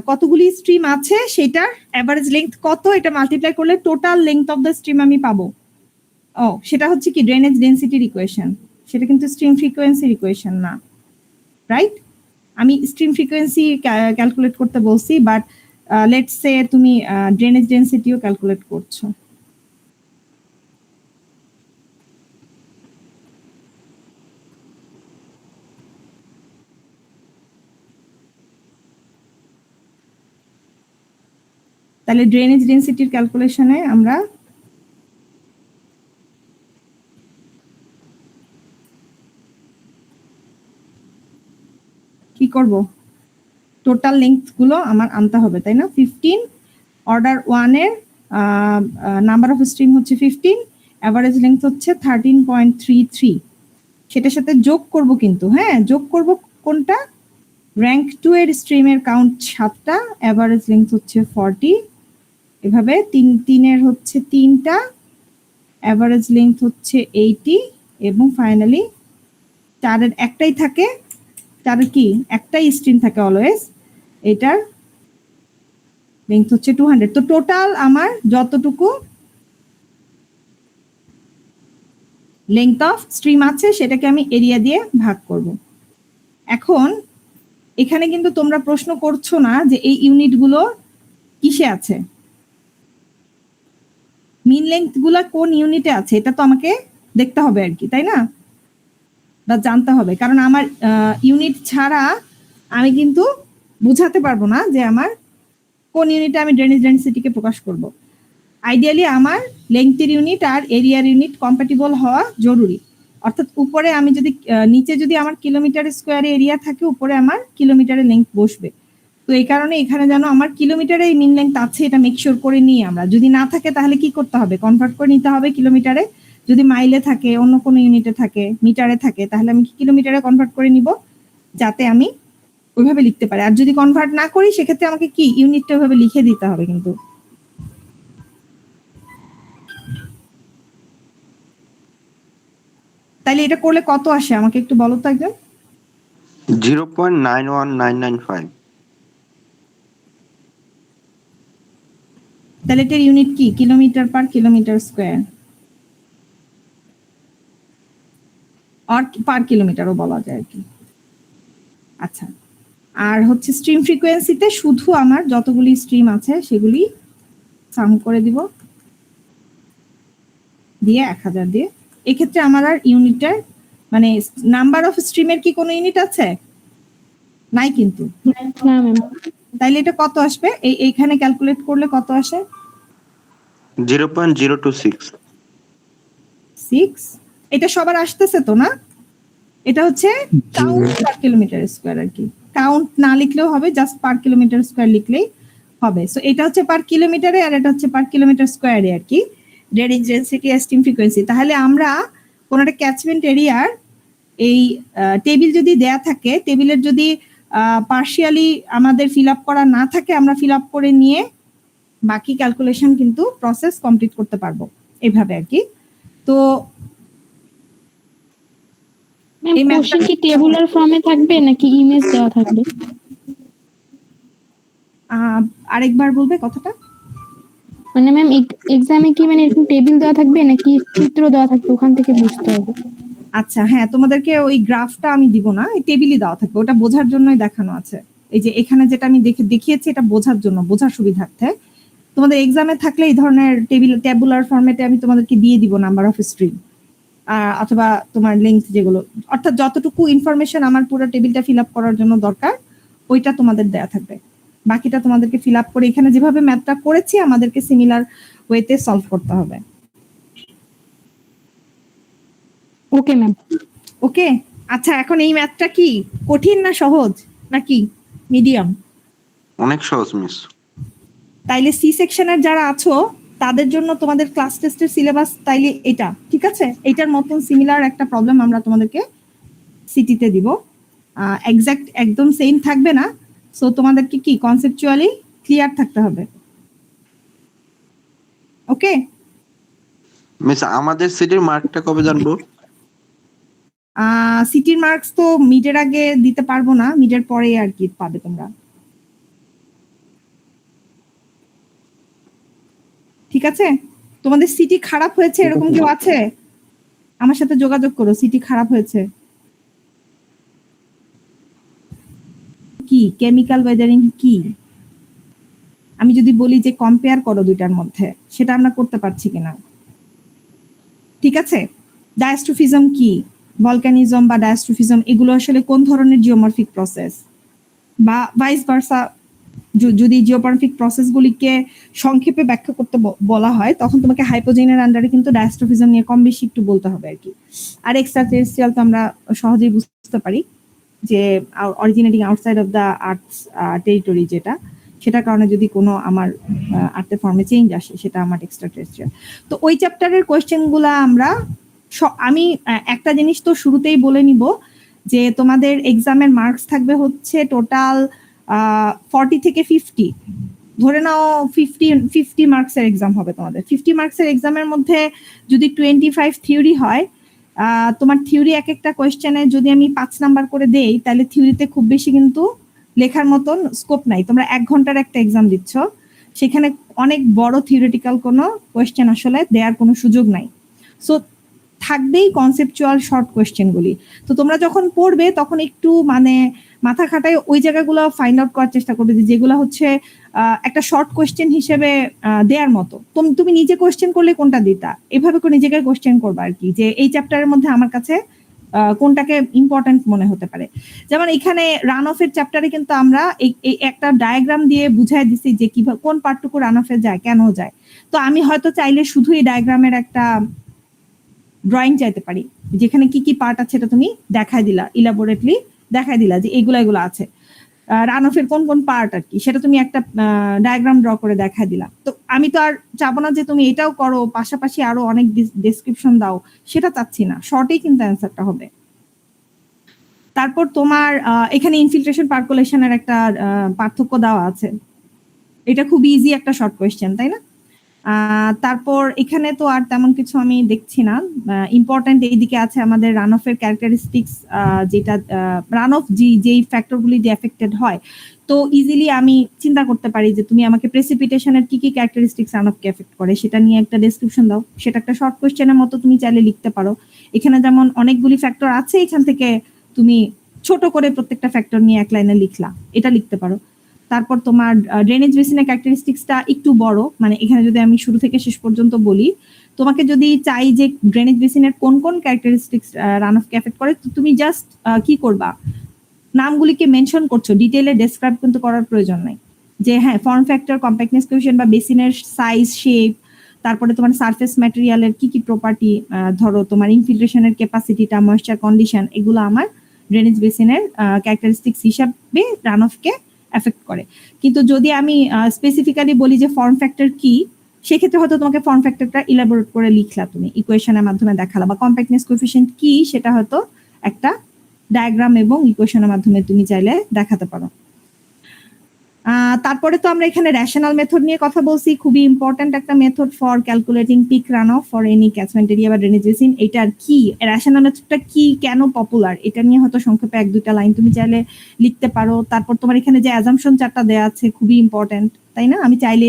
কতগুলি স্ট্রিম আছে সেটার অ্যাভারেজ লেংথ কত, এটা মাল্টিপ্লাই করলে total length of the stream আমি পাবো। ও, সেটা হচ্ছে কি ড্রেনেজ ডেনসিটির ইকুয়েশন, সেটা কিন্তু স্ট্রিম ফ্রিকোয়েন্সির ইকুয়েশন না, রাইট? আমি স্ট্রিম ফ্রিকোয়েন্সি ক্যালকুলেট করতে বলছি, বাট লেটস সে তুমি ড্রেনেজ ডেনসিটিও ক্যালকুলেট করছো। তাহলে ড্রেনেজ ডেনসিটির ক্যালকুলেশনে আমরা কি করব? টোটাল লেংথ গুলো আমার আনতে হবে, তাই না? 15, অর্ডার 1 এর নাম্বার অফ স্ট্রিম হচ্ছে 15, অ্যাভারেজ লেংথ হচ্ছে 13.33, সেটার সাথে যোগ করব কিন্তু, হ্যাঁ যোগ করব কোনটা? র্যাঙ্ক 2 এর স্ট্রিমের কাউন্ট 7টা, অ্যাভারেজ লেংথ হচ্ছে 40, এভাবে 3 এর হচ্ছে 3টা, অ্যাভারেজ লেংথ হচ্ছে 80, এবং ফাইনালি 4 এর একটাই থাকে, তার কি একটাই স্ট্রিম থাকে অলওয়েজ, এটার লেন্থ হচ্ছে 200। তো টোটাল আমার যতটুকু লেন্থ অফ স্ট্রিম আছে সেটাকে আমি এরিয়া দিয়ে ভাগ করব। এখন এখানে কিন্তু তোমরা প্রশ্ন করছো না যে এই ইউনিটগুলো কিসে আছে, মিন লেন্থ গুলা কোন ইউনিটে আছে, এটা তো আমাকে দেখতে হবে আর কি, তাই না, বা জানতে হবে, কারণ আমার ইউনিট ছাড়া আমি কিন্তু বুঝাতে পারবো না যে আমার কোন ইউনিটে আমি ড্রেনেজ ডেন্সিটিকে প্রকাশ করব। আইডিয়ালি আমার লেন্থের ইউনিট আর এরিয়ার ইউনিট কম্প্যাটিবল হওয়া জরুরি। অর্থাৎ উপরে আমি যদি নিচে যদি আমার কিলোমিটার স্কোয়ারে এরিয়া থাকে, উপরে আমার কিলোমিটারে লেন্থ বসবে। তো এই কারণে এখানে যেন আমার কিলোমিটারে এই মিন লেন্থ আছে এটা মেক শিওর করে নিই আমরা। যদি না থাকে তাহলে কি করতে হবে, কনভার্ট করে নিতে হবে কিলোমিটারে। যদি মাইলে থাকে, অন্য কোনো ইউনিটে থাকে, মিটারে থাকে, তাহলে আমি কিলোমিটারে কনভার্ট করে নিব যাতে আমি ওইভাবে লিখতে পারি। আর যদি কনভার্ট না করি সেক্ষেত্রে আমাকে কি ইউনিটটা ওইভাবে লিখে দিতে হবে কিন্তু। তাইলে এটা করলে কত আসে আমাকে একটু বলো তো একদম। 0.91995। তাহলে এটার ইউনিট কি, কিলোমিটার পার কিলোমিটার স্কোয়ার, আর পার কিলোমিটারও বলা যায় আর কি। আচ্ছা, আর হচ্ছে স্ট্রিম ফ্রিকোয়েন্সিতে শুধু আমার যতগুলি স্ট্রিম আছে সেগুলি সাম করে দিব দিয়ে 1000 দিয়ে। এক্ষেত্রে আমার আর ইউনিটের মানে নাম্বার অফ স্ট্রিমের কি কোনো ইউনিট আছে? নাই কিন্তু। না ম্যাম। তাইলে এটা কত আসবে, এইখানে ক্যালকুলেট করলে কত আসে? 0.026। 6। এটা সবার আসতেছে তো না? এটা হচ্ছে কাউন্ট পার কিলোমিটার স্কোয়ার আর কি। কাউন্ট না লিখলেও হবে, জাস্ট পার কিলোমিটার স্কোয়ার লিখলেই হবে। সো এটা হচ্ছে পার কিলোমিটারে আর এটা হচ্ছে পার কিলোমিটার স্কোয়ারে আর কি, ড্রেনেজ ডেন্সিটি আর স্ট্রিম ফ্রিকোয়েন্সি। তাহলে আমরা কোনো একটা ক্যাচমেন্ট এরিয়ার এই টেবিল যদি দেয়া থাকে, টেবিলের যদি পার্শিয়ালি আমাদের ফিল আপ করা না থাকে, আমরা ফিল আপ করে নিয়ে বাকি ক্যালকুলেশন কিন্তু প্রসেস কমপ্লিট করতে পারবো এইভাবে আর কি। তো ম্যাম কোশ্চেন কি টেবুলার ফর্মে থাকবে নাকি ইমেজ দেওয়া থাকবে? আরেকবার বলবে কথাটা। মানে ম্যাম এক্সামে কি মানে এরকম টেবিল দেওয়া থাকবে নাকি চিত্র দেওয়া থাকবে, ওখান থেকে বুঝতে হবে? আচ্ছা হ্যাঁ, তোমাদেরকে ওই গ্রাফটা আমি দিব না, এই টেবিলই দেওয়া থাকবে, ওটা বোঝার জন্যই দেখানো আছে। এই যে এখানে যেটা আমি দেখিয়েছি এটা বোঝার জন্য, বোঝার সুবিধার্থে। তোমাদের এক্সামে থাকলে এই ধরনের ট্যাবুলার ফরম্যাটে আমি তোমাদেরকে দিয়ে দিব নাম্বার অফ স্ট্রিম অথবা তোমার লেন্থ যেগুলো, অর্থাৎ যতটুকু ইনফরমেশন আমার পুরো টেবিলটা ফিল আপ করার জন্য দরকার ওইটা তোমাদের দেয়া থাকবে। বাকিটা তোমাদেরকে ফিল আপ করে এখানে যেভাবে ম্যাথটা করেছি আমাদেরকে সিমিলার ওয়েতে সলভ করতে হবে। Okay ma'am. ওকে, আচ্ছা এখন এই ম্যাথটা কি কঠিন না সহজ নাকি মিডিয়াম? অনেক সহজ মিস। তাইলে সি সেকশনের যারা আছো তাদের জন্য তোমাদের ক্লাস টেস্টের সিলেবাস তাইলে এটা ঠিক আছে, এটার মতন সিমিলার একটা প্রবলেম আমরা তোমাদেরকে সিটিতে দিব। এক্সাক্ট একদম সেম থাকবে না, সো তোমাদেরকে কি কনসেপচুয়ালি ক্লিয়ার থাকতে হবে। ওকে মিস, আমাদের সিটির মার্কটা কবে জানবো? সিটির মার্কস তো মিডের আগে দিতে পারবো না, মিডের পরে আর কি পাবে তোমরা। ঠিক আছে, তোমাদের সিটি খারাপ হয়েছে এরকম কেউ আছে? আমার সাথে যোগাযোগ করো, সিটি খারাপ হয়েছে। কি কেমিক্যাল ওয়েদারিং কি? আমি যদি বলি যে কম্পেয়ার করো দুইটার মধ্যে, সেটা আমরা করতে পারছি কিনা। ঠিক আছে, ডায়াস্ট্রোফিজম কি, ভলকানিজম বা ডায়াস্ট্রোফিজম এগুলো আসলে কোন ধরনের জিওমরফিক প্রসেস, বা ভাইস ভার্সা। যদি জিওমরফিক প্রসেসগুলিকে সংক্ষেপে ব্যাখ্যা করতে বলা হয় তখন তোমাকে হাইপোজেনের আন্ডারে কিন্তু ডায়াস্ট্রোফিজম নিয়ে কম বেশি একটু বলতে হবে আর কি। আর এক্সট্রা টেরেস্ট্রিয়াল তো আমরা সহজেই বুঝতে পারি যে originating outside of the earth territory, যেটা সেটার কারণে যদি কোনো আমার আর্থের ফর্মে চেঞ্জ আসে সেটা আমার এক্সট্রা টেরেস্ট্রিয়াল। তো ওই চ্যাপ্টারের কোয়েশ্চেনগুলো আমরা আমি একটা জিনিস তো শুরুতেই বলে নিব যে তোমাদের এক্সামের মার্কস থাকবে হচ্ছে টোটাল 40 থেকে 50, ধরে নাও 50 মার্কসের এক্সাম হবে তোমাদের। 50 মার্কসের এক্সামের মধ্যে যদি 25 থিওরি হয়, তোমার থিওরি এক একটা কোয়েশ্চেনে যদি আমি 5 নাম্বার করে দেই তাহলে থিওরিতে খুব বেশি কিন্তু লেখার মতন স্কোপ নাই। তোমরা 1 ঘন্টার একটা এক্সাম দিচ্ছ, সেখানে অনেক বড় থিওরিটিক্যাল কোনো কোয়েশ্চেন আসলে দেওয়ার কোনো সুযোগ নাই। সো থাকবেই কনসেপচুয়াল শর্ট কোয়েশ্চেনগুলি। তো তোমরা যখন পড়বে তখন একটু মানে মাথা খাটায় ওই জায়গাগুলো ফাইন্ড আউট করার চেষ্টা করবে যে যেগুলো হচ্ছে একটা শর্ট কোয়েশ্চেন হিসেবে দেওয়ার মতো। তুমি নিজে কোয়েশ্চেন করলে কোনটা দিতা, এভাবে করে নিজেকে কোয়েশ্চেন করবা আর কি, যে এই চ্যাপ্টারের মধ্যে আমার কাছে কোনটাকে ইম্পর্টেন্ট মনে হতে পারে। যেমন এখানে রান অফের চ্যাপ্টারে কিন্তু আমরা এই একটা ডায়াগ্রাম দিয়ে বুঝাই দিছি যে কিভাবে কোন পার্টটুকু রান অফে যায়, কেন যায়। তো আমি হয়তো চাইলে শুধু এই ডায়াগ্রামের একটা ড্রয়িং চাইতে পারি, যেখানে কি কি পার্ট আছে এটা তুমি দেখাই দিলা, ইলাবোরেটলি দেখাই দিলা যে এগুলো আছে রান অফের কোন কোন পার্ট আর কি, সেটা তুমি একটা ডায়াগ্রাম ড্র করে দেখাই দিলা। তো আমি তো আর চাবো না যে তুমি এটাও করো পাশাপাশি আরো অনেক ডেসক্রিপশন দাও, সেটা চাচ্ছি না, শর্টেই কিন্তু অ্যান্সারটা হবে। তারপর তোমার এখানে ইনফিল্ট্রেশন পার্কুলেশনের একটা পার্থক্য দেওয়া আছে, এটা খুব ইজি একটা শর্ট কোয়েশ্চেন, তাই না? তারপর এখানে তো আর তেমন কিছু আমি দেখছি না। ইম্পর্টেন্ট এইদিকে আছে আমাদের রান অফের ক্যারেক্টারিস্টিক্স, যেটা রান অফ যেই ফ্যাক্টরগুলি দিয়ে এফেক্টেড হয়। তো ইজিলি আমি চিন্তা করতে পারি যে তুমি আমাকে প্রেসিপিটেশনের কি কি ক্যারেক্টারিস্টিক্স রান অফকে এফেক্ট করে সেটা নিয়ে একটা ডেসক্রিপশন দাও, সেটা একটা শর্ট কোয়েশ্চেনের মতো তুমি চাইলে লিখতে পারো। এখানে যেমন অনেকগুলি ফ্যাক্টর আছে, এখান থেকে তুমি ছোট করে প্রত্যেকটা ফ্যাক্টর নিয়ে এক লাইনে লিখলা, এটা লিখতে পারো। তারপর তোমার ড্রেনেজ বেসিনের ক্যারেক্টারিস্টিক্সটা একটু বড়, মানে এখানে যদি আমি শুরু থেকে শেষ পর্যন্ত বলি, তোমাকে যদি চাই যে ড্রেনেজ বেসিনের কোন কোন ক্যারেক্টারিস্টিক্স রান অফকে এফেক্ট করে, তো তুমি জাস্ট কি করবা, নামগুলিকে মেনশন করছো, ডিটেইলে ডেসক্রাইব কিন্তু করার প্রয়োজন নাই। যে হ্যাঁ ফর্ম ফ্যাক্টর, কম্প্যাক্টনেস কোএফিসিয়েন্ট বা বেসিনের সাইজ, শেপ, তারপরে তোমার সারফেস ম্যাটেরিয়ালের কি কি প্রপার্টি, ধরো তোমার ইনফিল্ট্রেশনের ক্যাপাসিটিটা, ময়েশ্চার কন্ডিশন, এগুলো আমার ড্রেনেজ বেসিনের ক্যারেক্টারিস্টিক্স হিসাবে রান অফকে এফেক্ট করে। কিন্তু যদি আমি স্পেসিফিক্যালি বলি যে ফর্ম ফ্যাক্টর কি, সেক্ষেত্রে হয়তো তোমাকে ফর্ম ফ্যাক্টরটা ইলাবোরেট করে লিখলা, তুমি ইকুয়েশনের মাধ্যমে দেখালা, বা কম্প্যাক্টনেস কোএফিসিয়েন্ট কি সেটা হয়তো একটা ডায়াগ্রাম এবং ইকুয়েশনের মাধ্যমে তুমি চাইলে দেখাতে পারো। তারপরে তো আমরা এখানে রেশনাল মেথড নিয়ে কথা বলছি, খুবই ইম্পর্টেন্ট একটা method for calculating peak runoff for any catchment area বা ড্রেনেজ বেসিন। এটার কি রেশনাল মেথডটা কি, কেন পপুলার, এটা নিয়ে হয়তো সংক্ষেপে এক দুইটা লাইন তুমি চাইলে লিখতে পারো। তারপর তোমার এখানে যে অ্যাজাম্পশন চারটা দেওয়া আছে খুবই ইম্পর্টেন্ট, তাই না? আমি চাইলে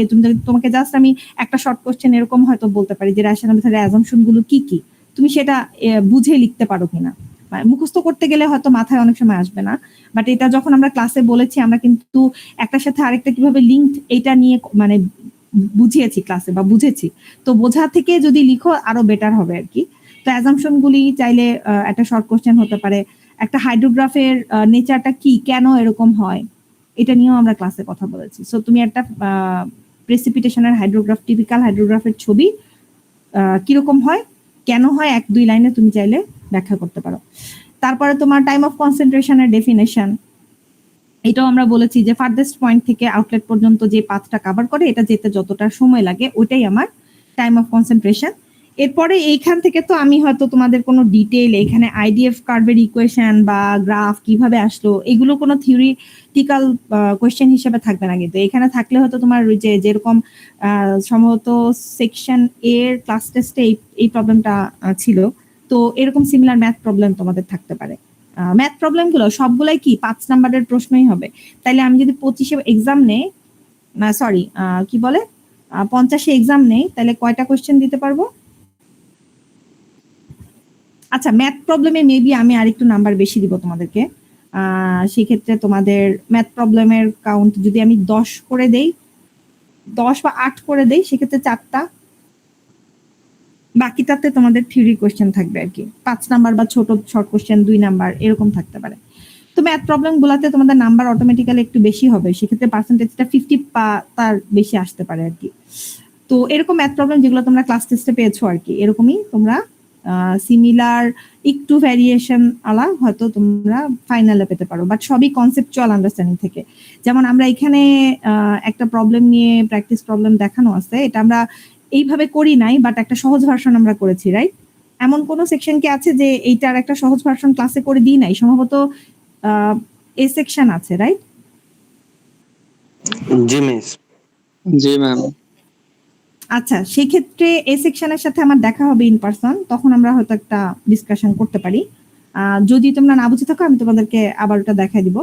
তোমাকে জাস্ট আমি একটা শর্ট কোশ্চেন এরকম হয়তো বলতে পারি যে রেশনাল মেথডের অ্যাজাম্পশন গুলো কি কি, তুমি সেটা বুঝে লিখতে পারো কিনা। মুখস্থ করতে গেলে হয়তো মাথায় অনেক সময় আসবে না, বাট এটা যখন আমরা ক্লাসে বলেছি, আমরা কিন্তু একটার সাথে আরেকটা কিভাবে লিঙ্কড এটা নিয়ে মানে বুঝিয়েছি ক্লাসে বা বুঝেছি। তো বোঝা থেকে যদি লিখো আরো বেটার হবে আর কি। তো অ্যাজাম্পশন গুলি চাইলে একটা শর্ট কোশ্চেন হতে পারে। একটা হাইড্রোগ্রাফের নেচারটা কি, কেন এরকম হয়, এটা নিয়েও আমরা ক্লাসে কথা বলেছি। সো তুমি একটা প্রেসিপিটেশনের হাইড্রোগ্রাফ, টিপিক্যাল হাইড্রোগ্রাফের ছবি কিরকম হয়, কেন হয়, এক দুই লাইনে তুমি চাইলে ব্যাখ্যা করতে পারো। তারপরে তোমার টাইম অফ কনসেন্ট্রেশনের ডেফিনেশন, এটাও আমরা বলেছি যে ফার্দেস্ট পয়েন্ট থেকে আউটলেট পর্যন্ত যে পাথটা কভার করে এটা যেতে যতটা সময় লাগে ওইটাই আমার টাইম অফ কনসেন্ট্রেশন। এরপরে এইখান থেকে তো আমি হয়তো তোমাদের কোনো ডিটেইল এখানে আইডিএফ কার্ভের ইকুয়েশন বা গ্রাফ কিভাবে আসলো এগুলো কোনো থিওরিটিক্যাল কোয়েশ্চেন হিসেবে থাকবে না, কিন্তু এখানে থাকলে হয়তো তোমার যেরকম সম্ভবত সেকশন এর ক্লাস টেস্টে এই প্রবলেমটা ছিল, তো এরকম সিমিলার ম্যাথ প্রবলেম তোমাদের থাকতে পারে। ম্যাথ প্রবলেম গুলো সবগুলাই কি 5 নাম্বারের প্রশ্নই হবে। তাইলে আমি যদি 25-এ এক্সাম নেই, সরি কি বলে 50-এ এক্সাম নেই, তাহলে কয়টা কোশ্চেন দিতে পারবো? আচ্ছা, ম্যাথ প্রবলেমে মেবি আমি আরেকটু নাম্বার বেশি দিব তোমাদেরকে। সেক্ষেত্রে তোমাদের ম্যাথ প্রবলেমের কাউন্ট যদি আমি 10 করে দেই, 10 বা 8 করে দেই, সেক্ষেত্রে 4টা, বাকিটাতে তোমাদের থিওরি কোশ্চেন থাকবে আর কি। 5 নাম্বার বা ছোট শর্ট কোশ্চেন 2 নাম্বার এরকম থাকতে পারে। তো ম্যাথ প্রবলেম গুলাতে তোমাদের নাম্বার অটোমেটিক্যালি একটু বেশি হবে, সেক্ষেত্রে পার্সেন্টেজটা 50 বা তার বেশি আসতে পারে আর কি। তো এরকম ম্যাথ প্রবলেম যেগুলো তোমরা ক্লাস টেস্টে পেয়েছো আর কি, এরকমই তোমরা সিমিলার একটু ভ্যারিয়েশন আলা হয়তো তোমরা ফাইনালে পেতে পারো, বাট সবই কনসেপচুয়াল আন্ডারস্ট্যান্ডিং থেকে। যেমন আমরা এখানে একটা প্রবলেম নিয়ে প্র্যাকটিস প্রবলেম দেখানো আছে, এটা আমরা এইভাবে করি নাই, বাট একটা সহজ ভার্সন আমরা করেছি, রাইট? এমন কোন সেকশন কি আছে যে এইটার একটা সহজ ভার্সন ক্লাসে করে দিই নাই? সম্ভবত এ সেকশন আছে, রাইট? জি মিস। জি ম্যাম। আচ্ছা, সেই ক্ষেত্রে এই সেকশনের সাথে আমার দেখা হবে ইন পারসন, তখন আমরা হয়তো একটা ডিসকাশন করতে পারি। যদি তোমরা না বুঝে থাকো আমি তোমাদেরকে আবার ওটা দেখাই দিব।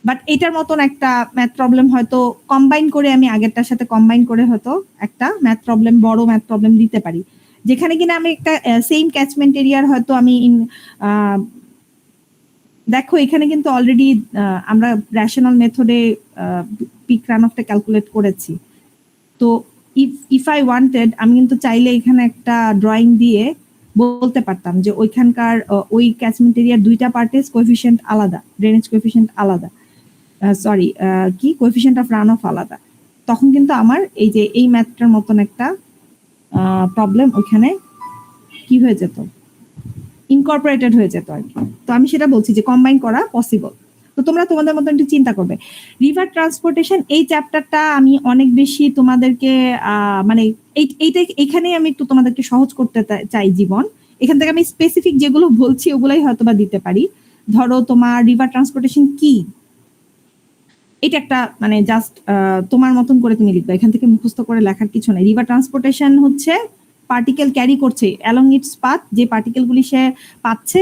বাট এটার মতন একটা ম্যাথ প্রবলেম হয়তো কম্বাইন করে আমি আগেরটার সাথে কম্বাইন করে হয়তো একটা ম্যাথ প্রবলেম, বড় ম্যাথ প্রবলেম দিতে পারি, যেখানে কিনা আমি একটা সেম ক্যাচমেন্ট এরিয়ার হয়তো আমি দেখো এখানে কিন্তু অলরেডি আমরা রেশনাল মেথডে পিক রান অফটা ক্যালকুলেট করেছি। তো ইফ আই ওয়ান্টেড, আমি কিন্তু চাইলে এখানে একটা ড্রয়িং দিয়ে বলতে পারতাম যে ওইখানকার ওই ক্যাচমেন্ট এরিয়ার দুইটা পার্টের কোএফিসিয়েন্ট আলাদা, ড্রেনেজ কোএফিসিয়েন্ট আলাদা, সরি কি কোএফিসিয়েন্ট অফ রান অফ আলাদা। তখন কিন্তু আমার এই যে এই ম্যাথটার মতন একটা প্রবলেম ওইখানে কি হয়ে যেত, ইনকর্পোরেটেড হয়ে যেত আর কি। তো আমি সেটা বলছি যে কম্বাইন করা পসিবল। তো তোমরা তোমাদের মতো একটু চিন্তা করবে। রিভার ট্রান্সপোর্টেশন এই চ্যাপ্টারটা আমি অনেক বেশি তোমাদেরকে মানে এইখানেই আমি একটু তোমাদেরকে সহজ করতে চাই জীবন। এখান থেকে আমি স্পেসিফিক যেগুলো বলছি ওগুলাই হয়তো বা দিতে পারি। ধরো তোমার রিভার ট্রান্সপোর্টেশন কি, এটা একটা মানে জাস্ট তোমার মতন করে তুমি লিখবে, এখান থেকে মুখস্থ করে লেখার কিছু নাই। রিভার ট্রান্সপোর্টেশন হচ্ছে পার্টিকেল ক্যারি করছে অ্যালং ইটস পাথ, যে পার্টিকেলগুলি সে পাচ্ছে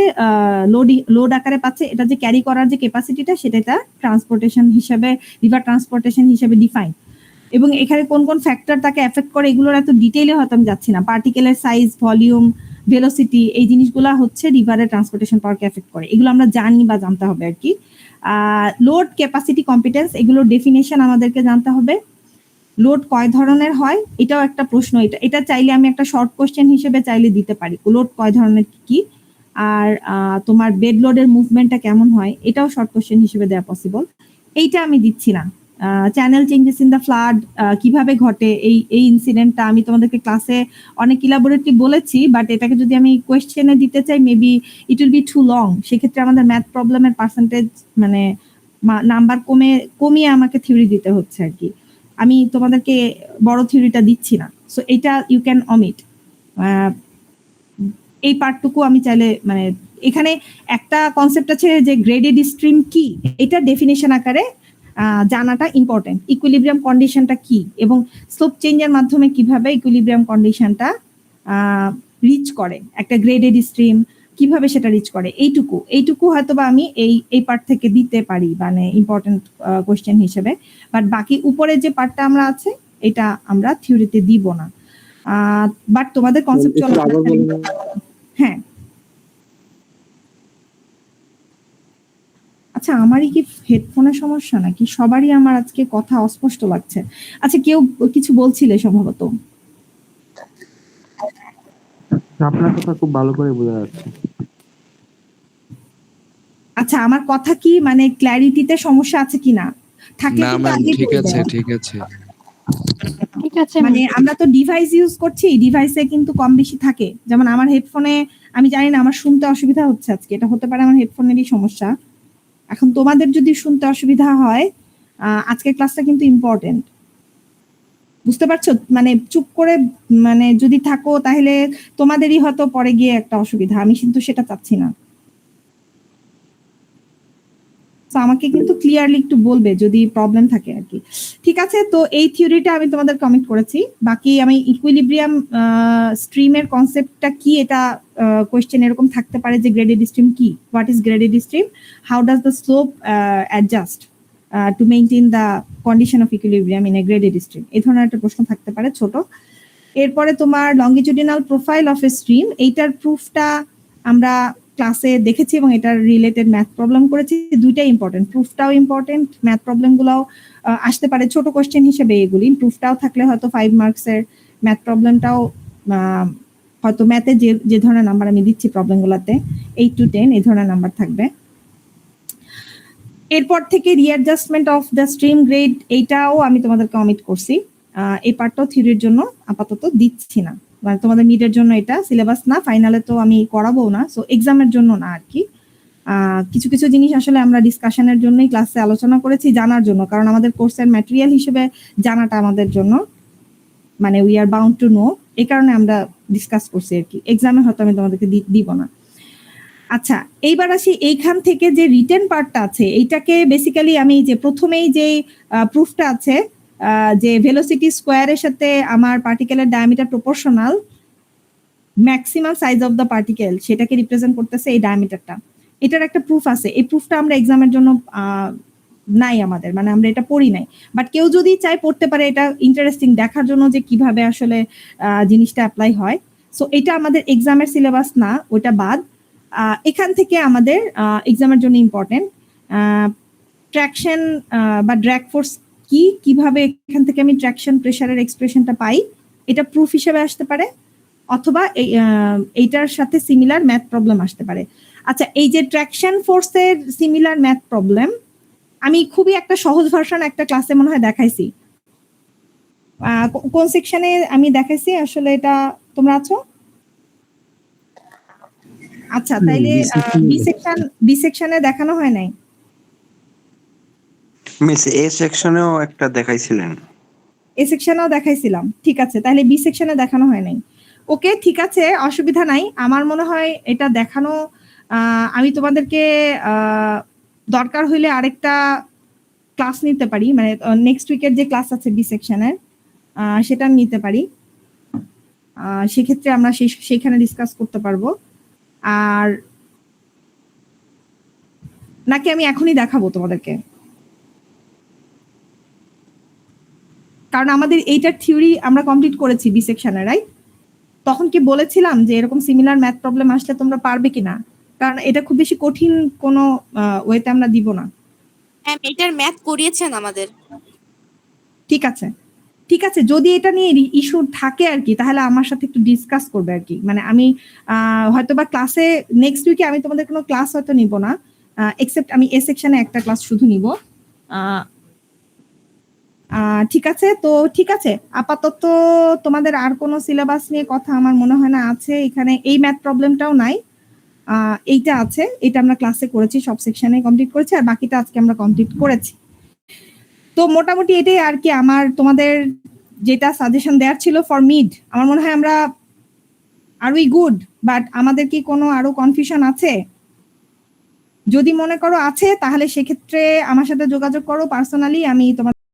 লোড আকারে পাচ্ছে, এটা যে ক্যারি করার যে ক্যাপাসিটিটা সেটা ট্রান্সপোর্টেশন হিসেবে, রিভার ট্রান্সপোর্টেশন হিসেবে ডিফাইন। এবং এখানে কোন কোন ফ্যাক্টর তাকে এফেক্ট করে এগুলোর এত ডিটেইলে হয়তো আমি যাচ্ছি না। পার্টিকেলের সাইজ, ভলিউম, ভেলোসিটি, এই জিনিসগুলো হচ্ছে রিভারের ট্রান্সপোর্টেশন পাওয়ারকে এফেক্ট করে, এগুলো আমরা জানি বা জানতে হবে আর কি। লোড, ক্যাপাসিটি, কম্পিটেন্স, এগুলোর ডেফিনেশন আমাদেরকে জানতে হবে। লোড কয় ধরনের হয় এটাও একটা প্রশ্ন, এটা চাইলে আমি একটা শর্ট কোশ্চেন হিসেবে চাইলে দিতে পারি, লোড কয় ধরনের কি। আর তোমার বেড লোডের মুভমেন্টটা কেমন হয় এটাও শর্ট কোশ্চেন হিসেবে দেওয়া পসিবল, এইটা আমি দিচ্ছি না। Channel changes in the flood কিভাবে ঘটে, এই ইনসিডেন্টটা আমি তোমাদেরকে ক্লাসে অনেক ইলাবোরেটলি বলেছি, বাট এটাকে যদি আমি কোয়েশ্চেনে দিতে চাই maybe it will be too long. সেক্ষেত্রে আমাদের ম্যাথ প্রবলেমের পার্সেন্টেজ মানে নাম্বার কমিয়ে আমাকে থিওরি দিতে হচ্ছে আর কি। আমি তোমাদেরকে বড় থিওরিটা দিচ্ছি না, সো এটা ইউ ক্যান অমিট। এই পার্টটুকু আমি চাইলে মানে এখানে একটা কনসেপ্ট আছে যে গ্রেডেড স্ট্রিম কি, এটা ডেফিনেশন আকারে জানাটা ইম্পর্টেন্ট। ইকুইলিব্রিয়াম কন্ডিশনটা কি এবং স্লোপ চেঞ্জের মাধ্যমে কিভাবে ইকুইলিব্রিয়াম কন্ডিশনটা রিচ করে, একটা গ্রেডেড স্ট্রিম কিভাবে সেটা রিচ করে, এইটুকু হয়তো বা আমি এই পার্ট থেকে দিতে পারি মানে ইম্পর্টেন্ট কোয়েশ্চেন হিসেবে। বাট বাকি উপরে যে পার্টটা আমরা আছে এটা আমরা থিওরিতে দিব না। বাট তোমাদের কনসেপচুয়াল, হ্যাঁ আচ্ছা আমারই কি হেডফোনের সমস্যা নাকি সবারই আমার আজকে কথা অস্পষ্ট লাগছে? আচ্ছা কেউ কিছু বলছিলে সম্ভবত। আপনার কথা খুব ভালো করে বোঝা যাচ্ছে। আচ্ছা আমার কথা কি মানে ক্ল্যারিটিতে সমস্যা আছে কিনা? থাকলে না কিন্তু ম্যাম আগে ঠিক বলবেন। আছে ঠিক আছে ঠিক আছে মানে আমরা তো ডিভাইস ইউজ করছি, ডিভাইসে কিন্তু কম বেশি থাকে। যেমন আমার হেডফোনে আমি জানি না, আমার শুনতে অসুবিধা হচ্ছে আজকে, এটা হতে পারে আমার হেডফোনেরই সমস্যা। এখন তোমাদের যদি শুনতে অসুবিধা হয়, আজকের ক্লাসটা কিন্তু ইম্পর্টেন্ট, বুঝতে পারছো? মানে চুপ করে মানে যদি থাকো তাহলে তোমাদেরই হয়তো পরে গিয়ে একটা অসুবিধা, আমি কিন্তু সেটা চাচ্ছি না। তো আমাকে কিন্তু ক্লিয়ারলি একটু বলবে যদি প্রবলেম থাকে আর কি। ঠিক আছে, তো এই থিওরিটা আমি তোমাদের কমেন্ট করেছি। বাকি আমি ইকুইলিব্রিয়াম স্ট্রিমের কনসেপ্টটা কি এটা কোয়েশ্চেন এরকম থাকতে পারে যে গ্রেডেড স্ট্রিম কি, what is graded stream, how does the slope adjust to maintain the condition of equilibrium in a graded stream, এই ধরনের একটা প্রশ্ন থাকতে পারে ছোট। এরপরে তোমার longitudinal profile of A stream, এইটার প্রুফটা আমরা ক্লাসে দেখেছি এবং এটার রিলেটেড ম্যাথ প্রবলেম করেছি। দুইটাই ইম্পর্টেন্ট, প্রুফটাও ইম্পর্টেন্ট, ম্যাথ প্রবলেমগুলোও আসতে পারে ছোট কোশ্চেন হিসেবে এগুলি। প্রুফটাও থাকলে হয়তো 5 মার্কসের, ম্যাথ প্রবলেমটাও হয়তো ম্যাথে যে ধরনের নাম্বার আমি দিচ্ছি প্রবলেমগুলোতে 8 to 10 এই ধরনের নাম্বার থাকবে। এরপর থেকে রিঅ্যাডজাস্টমেন্ট অফ দ্য স্ট্রিম গ্রেড, এইটাও আমি তোমাদেরকে অমিট করছি। এই পার্টটাও থিওরির জন্য আপাতত দিচ্ছি না, মানে তোমাদের মিডের জন্য এটা সিলেবাস না, ফাইনালে তো আমি করাবো না, সো এক্সামের জন্য না আর কি। কিছু কিছু জিনিস আসলে আমরা ডিসকাশনের জন্যই ক্লাসে আলোচনা করেছি, জানার জন্য, কারণ আমাদের কোর্সের ম্যাটেরিয়াল হিসেবে জানাটা আমাদের জন্য মানে we are bound to know, এই কারণে আমরা ডিসকাস করছি আর কি। এক্সামে হয়তো আমি তোমাদেরকে দিব না। আচ্ছা এইবার আসি এইখান থেকে যে রিটেন পার্টটা আছে, এইটাকে বেসিক্যালি আমি যে প্রথমেই যে প্রুফটা আছে যে ভেলোসিটি স্কোয়ারের সাথে আমার পার্টিকেলের diameter proportional maximum size of the particle, সেটাকে রিপ্রেজেন্ট করতেছে এই ডায়ামিটারটা, এটার একটা প্রুফ আছে। এই প্রুফটা আমরা এক্সামের জন্য নাই আমাদের, মানে আমরা এটা পড়ি নাই। বাট কেউ যদি চায় পড়তে পারে, এটা ইন্টারেস্টিং দেখার জন্য যে কিভাবে আসলে জিনিসটা অ্যাপ্লাই হয়। সো এটা আমাদের এক্সামের সিলেবাস না, ওটা বাদ। এখান থেকে আমাদের এক্সামের জন্য ইম্পর্টেন্ট ট্র্যাকশন বা ড্র্যাগ ফোর্স কি, কিভাবে এখান থেকে আমি ট্র্যাকশন প্রেসারের এক্সপ্রেশনটা পাই, এটা প্রুফ হিসেবে আসতে পারে, অথবা এইটার সাথে সিমিলার ম্যাথ প্রবলেম আসতে পারে। আচ্ছা, এই যে ট্র্যাকশন ফোর্সের সিমিলার ম্যাথ প্রবলেম আমি খুবই একটা সহজ ভার্সন একটা ক্লাসে মনে হয় দেখাইছি। কোন সেকশনে আমি দেখাইছি আসলে, এটা তোমরা আছো? আচ্ছা, তাইলে বি সেকশনে দেখানো হয় নাই। মিস এ সেকশনেও একটা দেখাইছিলেন। এ সেকশনেও দেখাইছিলাম, ঠিক আছে, তাহলে বি সেকশনে দেখানো হয় নাই। ওকে, ঠিক আছে, অসুবিধা নাই। আমার মনে হয় এটা দেখানো, আমি তোমাদেরকে দরকার হইলে আরেকটা ক্লাস নিতে পারি, মানে নেক্সট উইকের যে ক্লাস আছে বি সেকশনের সেটা নিতে পারি। সেক্ষেত্রে আমরা সেখানে ডিসকাস করতে পারবো। আর নাকি আমি এখনই দেখাবো তোমাদেরকে? কারণ আমাদের এইটার থিওরি আমরা কমপ্লিট করেছি বি সেকশনে, রাইট? তখন কি বলেছিলাম যে এরকম সিমিলার ম্যাথ প্রবলেম আসলে তোমরা পারবে কিনা, কারণ এটা খুব বেশি কঠিন কোনো ওয়েতে আমরা দিব না। ম্যাম এটার ম্যাথ করিয়েছেন আমাদের। ঠিক আছে, ঠিক আছে, যদি এটা নিয়ে ইস্যু থাকে আর কি, তাহলে আমার সাথে একটু ডিসকাস করবে আর কি। মানে আমি হয়তো বা ক্লাসে নেক্সট উইকে আমি তোমাদের কোনো ক্লাস হয়তো নিব না, এক্সেপ্ট আমি এ সেকশনে একটা ক্লাস শুধু নিব। ঠিক আছে, তো ঠিক আছে, আপাতত তোমাদের আর কোনো সিলেবাস নিয়ে কথা আমার মনে হয় না আছে এখানে। এই ম্যাথ প্রবলেমটাও নাই, এইটা আছে, এটা আমরা ক্লাসে করেছি, সব সেকশনে কমপ্লিট করেছি, আর বাকিটা আজকে আমরা কমপ্লিট করেছি। তো মোটামুটি এটাই আর কি আমার তোমাদের যেটা সাজেশন দেওয়ার ছিল ফর মিড। আমার মনে হয় আমরা আর উই গুড, বাট আমাদের কি কোনো আরো কনফিউশন আছে? যদি মনে করো আছে, তাহলে সেক্ষেত্রে আমার সাথে যোগাযোগ করো পার্সোনালি, আমি তোমাদের